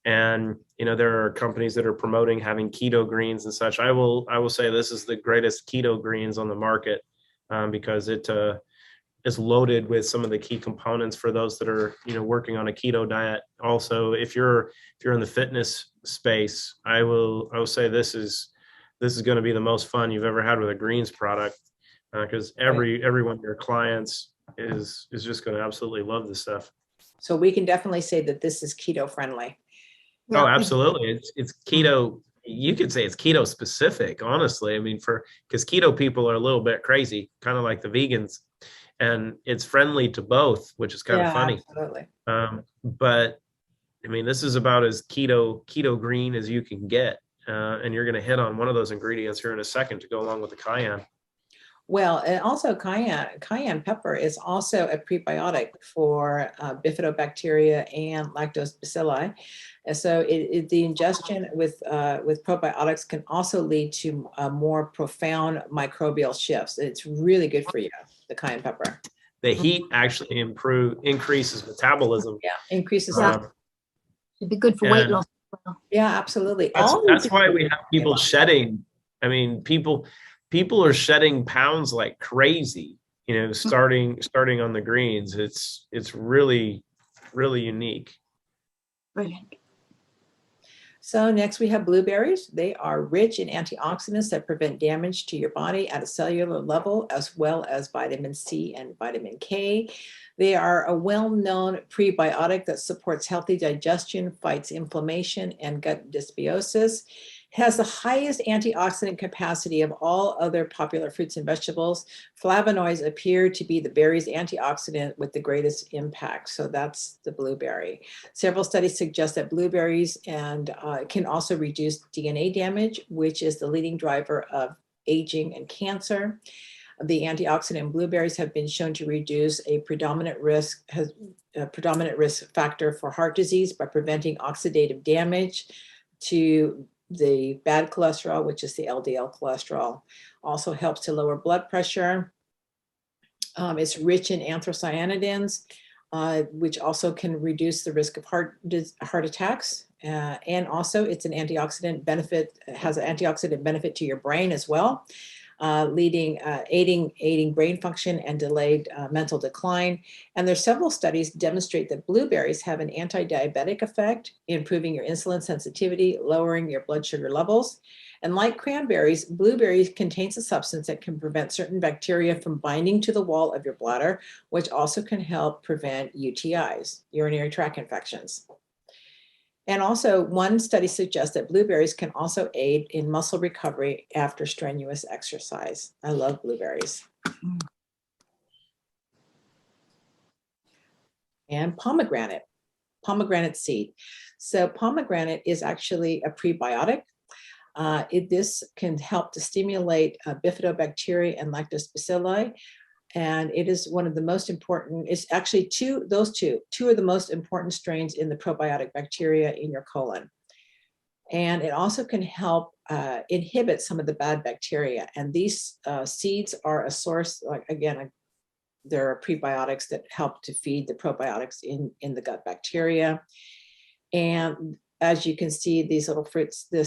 And, you know, there are companies that are promoting having keto greens and such. I will say this is the greatest keto greens on the market because it is loaded with some of the key components for those that are, you know, working on a keto diet. Also, if you're in the fitness space, I will say this is going to be the most fun you've ever had with a greens product because every one of your clients is just going to absolutely love this stuff. So we can definitely say that this is keto friendly. Oh, absolutely. It's keto. You could say it's keto specific, honestly. I mean, because keto people are a little bit crazy, kind of like the vegans, and it's friendly to both, which is kind of funny. Absolutely. But I mean, this is about as keto green as you can get. And you're going to hit on one of those ingredients here in a second to go along with the cayenne. Well, and also cayenne pepper is also a prebiotic for bifidobacteria and lactobacilli. And so the ingestion with probiotics can also lead to more profound microbial shifts. It's really good for you, the cayenne pepper. The heat actually increases metabolism. Yeah, increases. It'd be good for weight loss. Yeah, absolutely. That's why we have people shedding. I mean, people are shedding pounds like crazy, you know, starting on the greens. It's really, really unique. Brilliant. So next we have blueberries. They are rich in antioxidants that prevent damage to your body at a cellular level, as well as vitamin C and vitamin K. They are a well-known prebiotic that supports healthy digestion, fights inflammation and gut dysbiosis. Has the highest antioxidant capacity of all other popular fruits and vegetables. Flavonoids appear to be the berry's antioxidant with the greatest impact. So that's the blueberry. Several studies suggest that blueberries can also reduce DNA damage, which is the leading driver of aging and cancer. The antioxidant blueberries have been shown to reduce a predominant risk factor for heart disease by preventing oxidative damage to the bad cholesterol, which is the LDL cholesterol. Also helps to lower blood pressure. It's rich in anthocyanidins, which also can reduce the risk of heart attacks. And also it's an antioxidant benefit, has an antioxidant benefit to your brain as well. Aiding brain function and delayed mental decline. And there's several studies demonstrate that blueberries have an anti-diabetic effect, improving your insulin sensitivity, lowering your blood sugar levels. And like cranberries, blueberries contains a substance that can prevent certain bacteria from binding to the wall of your bladder, which also can help prevent UTIs, urinary tract infections. And also one study suggests that blueberries can also aid in muscle recovery after strenuous exercise. I love blueberries. And pomegranate seed. So pomegranate is actually a prebiotic. This can help to stimulate bifidobacteria and lactobacilli. And it is one of the most important, it's actually two of the most important strains in the probiotic bacteria in your colon. And it also can help inhibit some of the bad bacteria. And these seeds are a source, like, again, there are prebiotics that help to feed the probiotics in the gut bacteria. And as you can see, these little fruits, the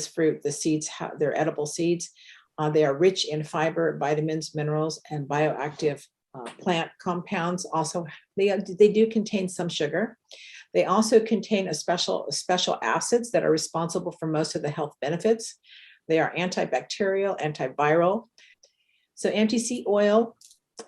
seeds, they're edible seeds. They are rich in fiber, vitamins, minerals, and bioactive plant compounds. Also, they do contain some sugar. They also contain special acids that are responsible for most of the health benefits. They are antibacterial, antiviral. So MTC oil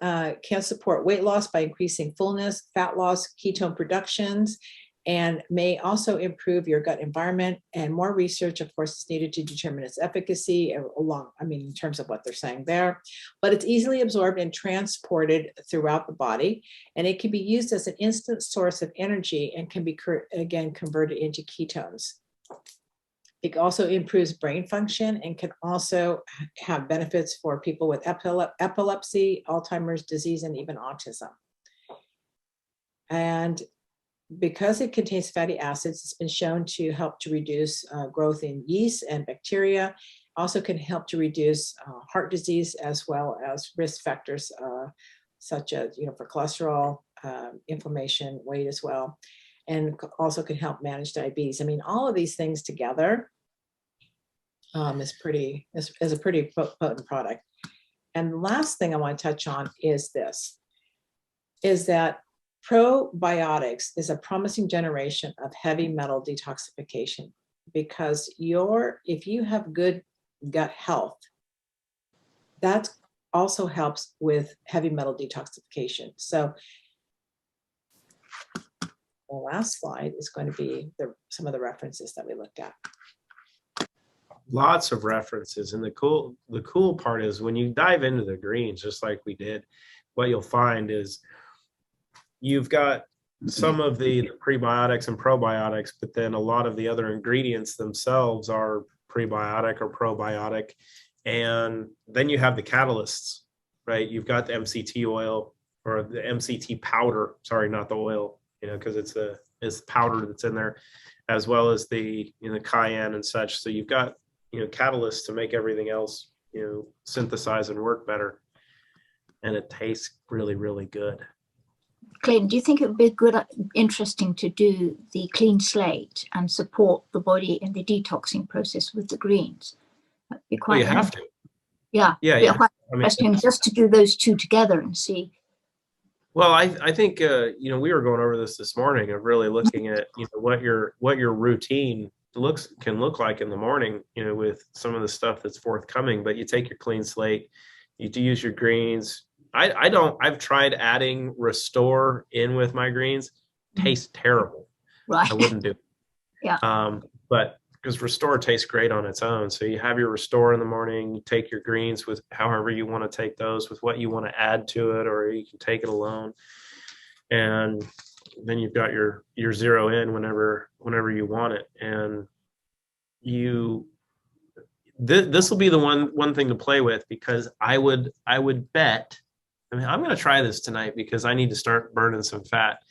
can support weight loss by increasing fullness, fat loss, ketone productions, and may also improve your gut environment. And more research, of course, is needed to determine its efficacy in terms of what they're saying there. But it's easily absorbed and transported throughout the body, and it can be used as an instant source of energy and can be, again, converted into ketones. It also improves brain function and can also have benefits for people with epilepsy, Alzheimer's disease, and even autism. And because it contains fatty acids, it's been shown to help to reduce growth in yeast and bacteria. Also can help to reduce heart disease, as well as risk factors such as, for cholesterol, inflammation, weight as well, and also can help manage diabetes. I mean, all of these things together is a pretty potent product. And the last thing I want to touch on is this, is that probiotics is a promising generation of heavy metal detoxification, because if you have good gut health, that also helps with heavy metal detoxification. So the last slide is going to be some of the references that we looked at. Lots of references. And the cool part is when you dive into the greens, just like we did, what you'll find is you've got some of the prebiotics and probiotics, but then a lot of the other ingredients themselves are prebiotic or probiotic. And then you have the catalysts, right? You've got the MCT oil, or the MCT powder, sorry, not the oil, because it's the powder that's in there, as well as the cayenne and such. So you've got catalysts to make everything else synthesize and work better, and it tastes really, really good. Clayton, do you think it would be interesting to do the clean slate and support the body in the detoxing process with the greens? That'd be quite. Well, you have to. Yeah. Quite interesting, just to do those two together and see. Well, I think we were going over this morning of really looking at what your routine can look like in the morning, with some of the stuff that's forthcoming. But you take your clean slate, you do use your greens. I've tried adding Restore in with my greens. Tastes terrible. Right. I wouldn't do it. Yeah. But because Restore tastes great on its own. So you have your Restore in the morning, you take your greens with however you want to take those, with what you want to add to it, or you can take it alone. And then you've got your zero in whenever you want it. And this will be the one thing to play with, because I would bet, I'm going to try this tonight because I need to start burning some fat.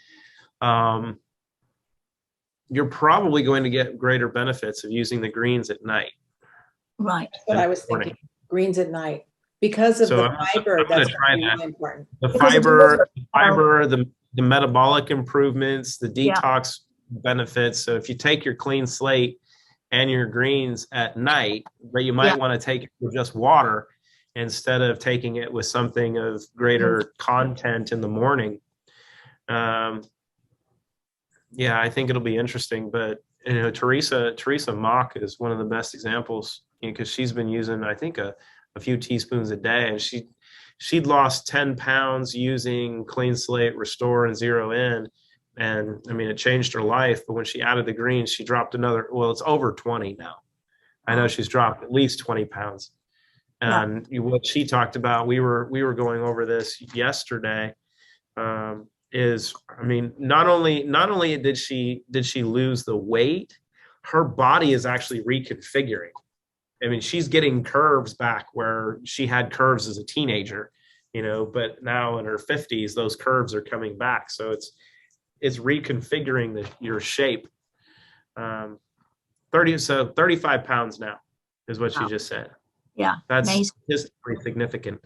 You're probably going to get greater benefits of using the greens at night. Right. That's what I was thinking. Greens at night, because of the fiber. That's really important. The fiber, the metabolic improvements, the detox benefits. So if you take your clean slate and your greens at night, but you might want to take it with just water instead of taking it with something of greater content in the morning. I think it'll be interesting. But Teresa Mock is one of the best examples, because she's been using, I think, a few teaspoons a day, and she'd lost 10 pounds using clean slate, Restore, and zero in. And I mean, it changed her life, but when she added the greens, she dropped another, well, it's over 20 now. I know she's dropped at least 20 pounds. And what she talked about, we were going over this yesterday, is, I mean, not only did she lose the weight, her body is actually reconfiguring. I mean, she's getting curves back where she had curves as a teenager, you know, but now in her 50s, those curves are coming back. So it's reconfiguring your shape. 35 pounds now is what she just said. Yeah, that's amazing. just pretty significant.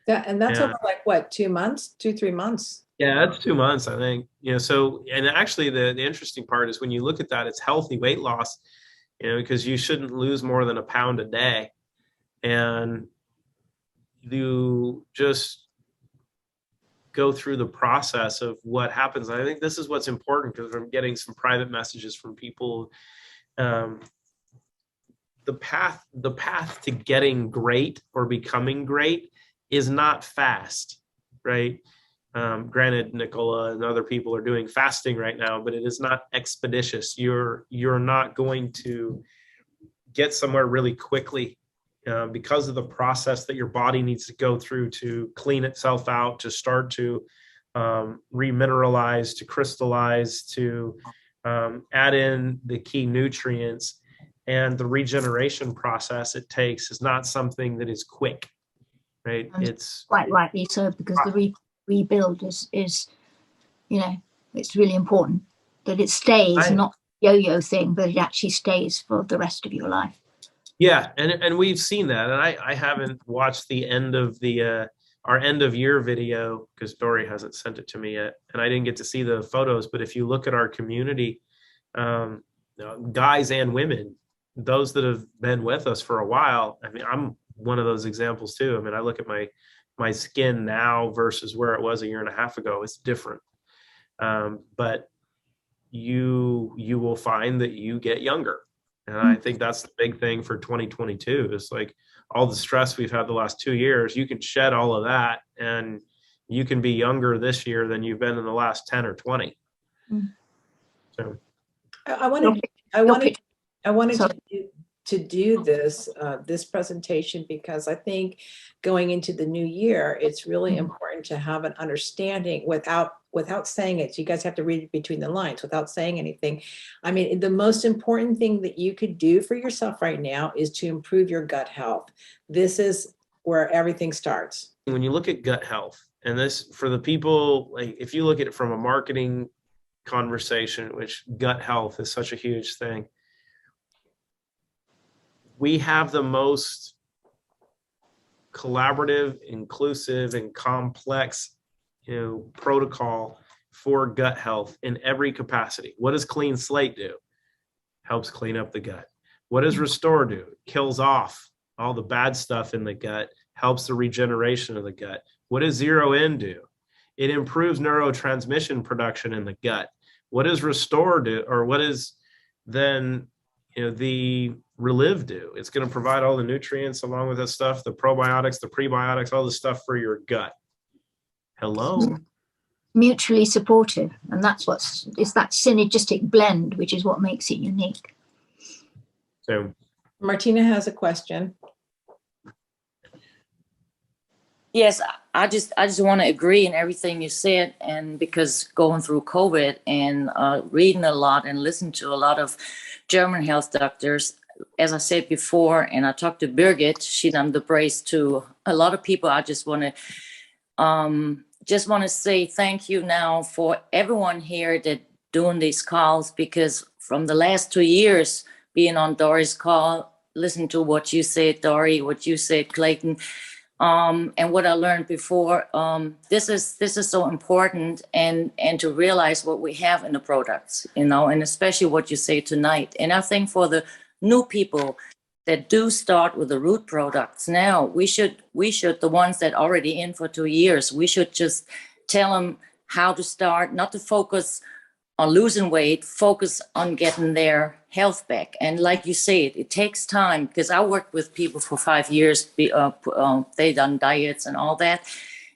And that's over like what, 2 months, 2-3 months? Yeah, that's 2 months, I think. You know, so, and actually the interesting part is when you look at that, it's healthy weight loss, you know, because you shouldn't lose more than a pound a day. And you just go through the process of what happens. I think this is what's important, because I'm getting some private messages from people. The path to getting great or becoming great is not fast, right? Granted, Nicola and other people are doing fasting right now, but it is not expeditious. You're not going to get somewhere really quickly because of the process that your body needs to go through to clean itself out, to start to remineralize, to crystallize, to add in the key nutrients. And the regeneration process it takes is not something that is quick, right? And it's quite rightly so, because the rebuild is, you know, it's really important that it stays, not yo-yo thing, but it actually stays for the rest of your life. Yeah, and we've seen that, and I haven't watched the end of the our end of year video because Dori hasn't sent it to me yet, and I didn't get to see the photos. But if you look at our community, guys and women, those that have been with us for a while, I mean, I'm one of those examples too. I mean, I look at my skin now versus where it was a year and a half ago. It's different, but you will find that you get younger. And I think that's the big thing for 2022 is like all the stress we've had the last 2 years, you can shed all of that and you can be younger this year than you've been in the last 10 or 20. So I wanted to do this presentation because I think going into the new year, it's really important to have an understanding without saying it. So you guys have to read it between the lines without saying anything. I mean, the most important thing that you could do for yourself right now is to improve your gut health. This is where everything starts. When you look at gut health, and this for the people, like if you look at it from a marketing conversation, which gut health is such a huge thing, we have the most collaborative, inclusive, and complex, protocol for gut health in every capacity. What does Clean Slate do? Helps clean up the gut. What does Restore do? Kills off all the bad stuff in the gut, helps the regeneration of the gut. What does Zero In do? It improves neurotransmission production in the gut. What does Restore do? Or what is then the ReLive do? It's going to provide all the nutrients along with that stuff, the probiotics, the prebiotics, all the stuff for your gut. Hello. Mutually supportive, and it's that synergistic blend, which is what makes it unique. So Martina has a question. Yes, I just want to agree in everything you said, and because going through COVID and reading a lot and listening to a lot of German health doctors, as I said before, and I talked to Birgit, she done the brace to a lot of people. I just want to say thank you now for everyone here that doing these calls, because from the last 2 years being on Dori's call, listen to what you said, Dori, what you said, Clayton, and what I learned before. This is so important, and to realize what we have in the products, and especially what you say tonight. And I think for the new people that do start with the root products now, we should the ones that already in for 2 years, we should just tell them how to start, not to focus on losing weight, focus on getting their health back. And like you said, it takes time, because I worked with people for 5 years. They done diets and all that.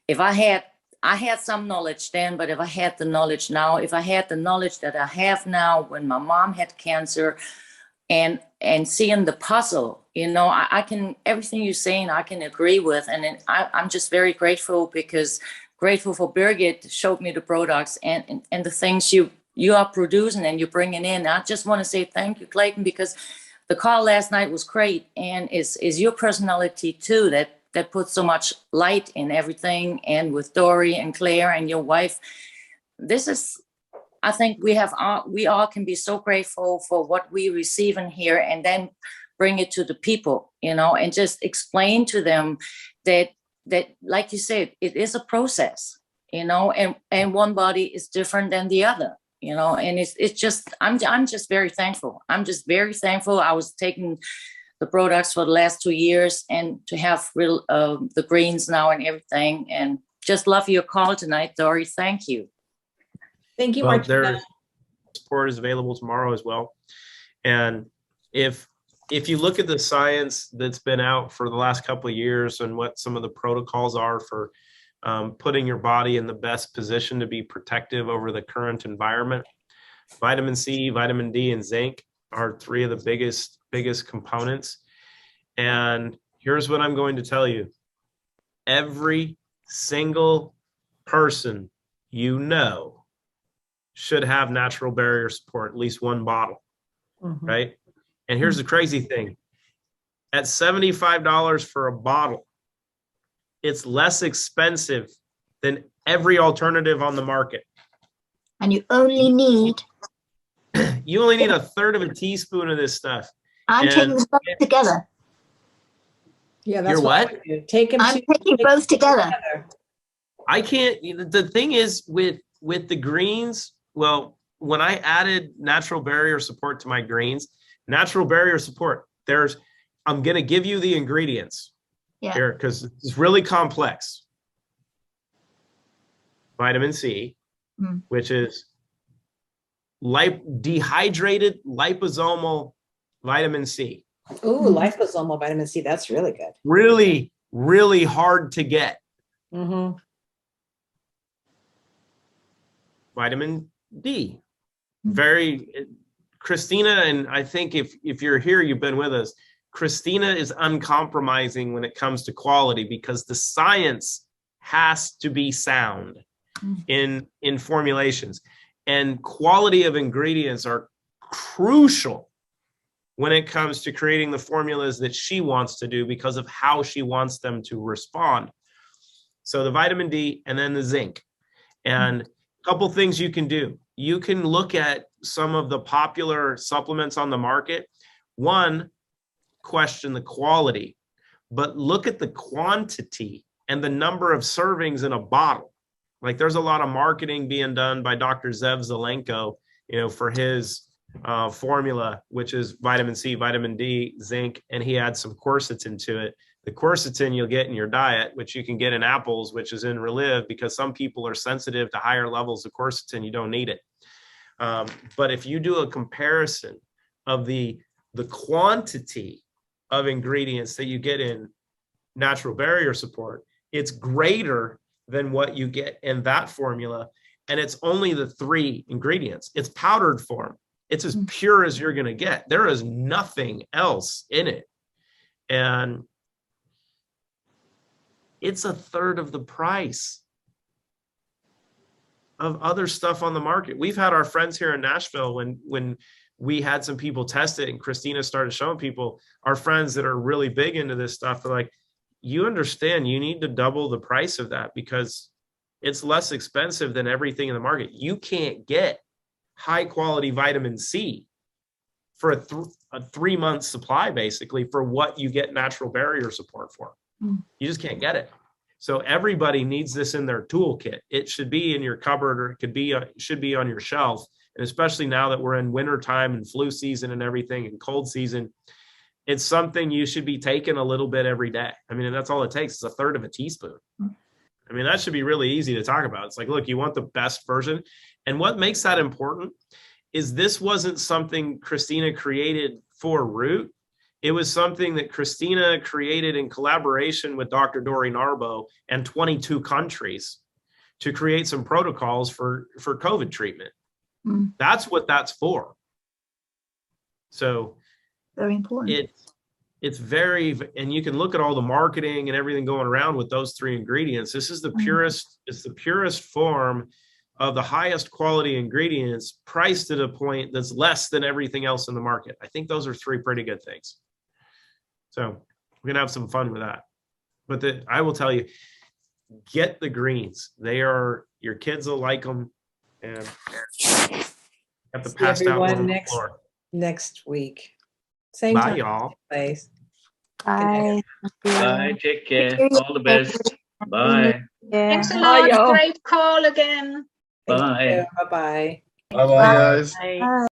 If I had I had some knowledge then, but if I had the knowledge now, if I had the knowledge that I have now when my mom had cancer, and seeing the puzzle, you know, I can, everything you're saying, I can agree with. And I'm just very grateful, because grateful for Birgit showed me the products and the things you are producing and you're bringing in. I just want to say thank you, Clayton, because the call last night was great, and is your personality too that puts so much light in everything. And with Dori and Claire and your wife, this is, I think we all can be so grateful for what we receive in here, and then bring it to the people, you know, and just explain to them that like you said, it is a process, you know, and one body is different than the other, you know, and it's just, I'm just very thankful. I'm just very thankful. I was taking the products for the last 2 years, and to have the greens now and everything, and just love your call tonight, Dori. Thank you. Thank you, Well, Martina. their support is available tomorrow as well. And if you look at the science that's been out for the last couple of years and what some of the protocols are for putting your body in the best position to be protective over the current environment, vitamin C, vitamin D, and zinc are three of the biggest components. And here's what I'm going to tell you. Every single person you know should have natural barrier support, at least one bottle, right? And here's the crazy thing. At $75 for a bottle, it's less expensive than every alternative on the market. And you only need... You only need a third of a teaspoon of this stuff. I'm taking them both together. Yeah, that's You're what? what? I would do. Take them. I'm taking both together. I can't, the thing is with the greens, well, when I added natural barrier support to my greens, natural barrier support, I'm going to give you the ingredients here, because it's really complex. Vitamin C, which is dehydrated liposomal vitamin C. Ooh, liposomal vitamin C. That's really good. Really, really hard to get. Vitamin D. Christina, and I think if you're here, you've been with us, Christina is uncompromising when it comes to quality, because the science has to be sound in formulations, and quality of ingredients are crucial when it comes to creating the formulas that she wants to do, because of how she wants them to respond. So the vitamin D, and then the zinc. And a couple things you can do. You can look at some of the popular supplements on the market. One, question the quality, but look at the quantity and the number of servings in a bottle. Like, there's a lot of marketing being done by Dr. Zev Zelenko, you know, for his formula, which is vitamin C, vitamin D, zinc, and he adds some quercetin to it. The quercetin you'll get in your diet, which you can get in apples, which is in ReLive, because some people are sensitive to higher levels of quercetin. You don't need it. But if you do a comparison of the quantity of ingredients that you get in natural barrier support, it's greater than what you get in that formula. And it's only the 3 ingredients. It's powdered form. It's as pure as you're going to get. There is nothing else in it. And it's a third of the price of other stuff on the market. We've had our friends here in Nashville, when we had some people test it and Christina started showing people, our friends that are really big into this stuff, they're like, you understand, you need to double the price of that, because it's less expensive than everything in the market. You can't get high quality vitamin C for a 3-month supply, basically, for what you get natural barrier support for. You just can't get it. So everybody needs this in their toolkit. It should be in your cupboard, or it should be on your shelf. And especially now that we're in winter time and flu season and everything, and cold season, it's something you should be taking a little bit every day. I mean, and that's all it takes. It's a third of a teaspoon. I mean, that should be really easy to talk about. It's like, look, you want the best version. And what makes that important is this wasn't something Christina created for Root. It was something that Christina created in collaboration with Dr. Dori Naerbo and 22 countries to create some protocols for COVID treatment. Mm. That's what that's for. So Very important. it's very, and you can look at all the marketing and everything going around with those 3 ingredients. This is the purest, it's the purest form of the highest quality ingredients priced at a point that's less than everything else in the market. I think those are 3 pretty good things. So we're gonna have some fun with that. But I will tell you, get the greens. They are, your kids will like them, and have to See pass out one everyone on the next floor. next week. Same Bye, time, y'all. place. Bye. Bye. Take care. Thank you. All the best. Bye. Yeah. Thanks a Bye, lot. y'all. Great call again. Bye. Bye-bye. Bye bye, guys. Bye.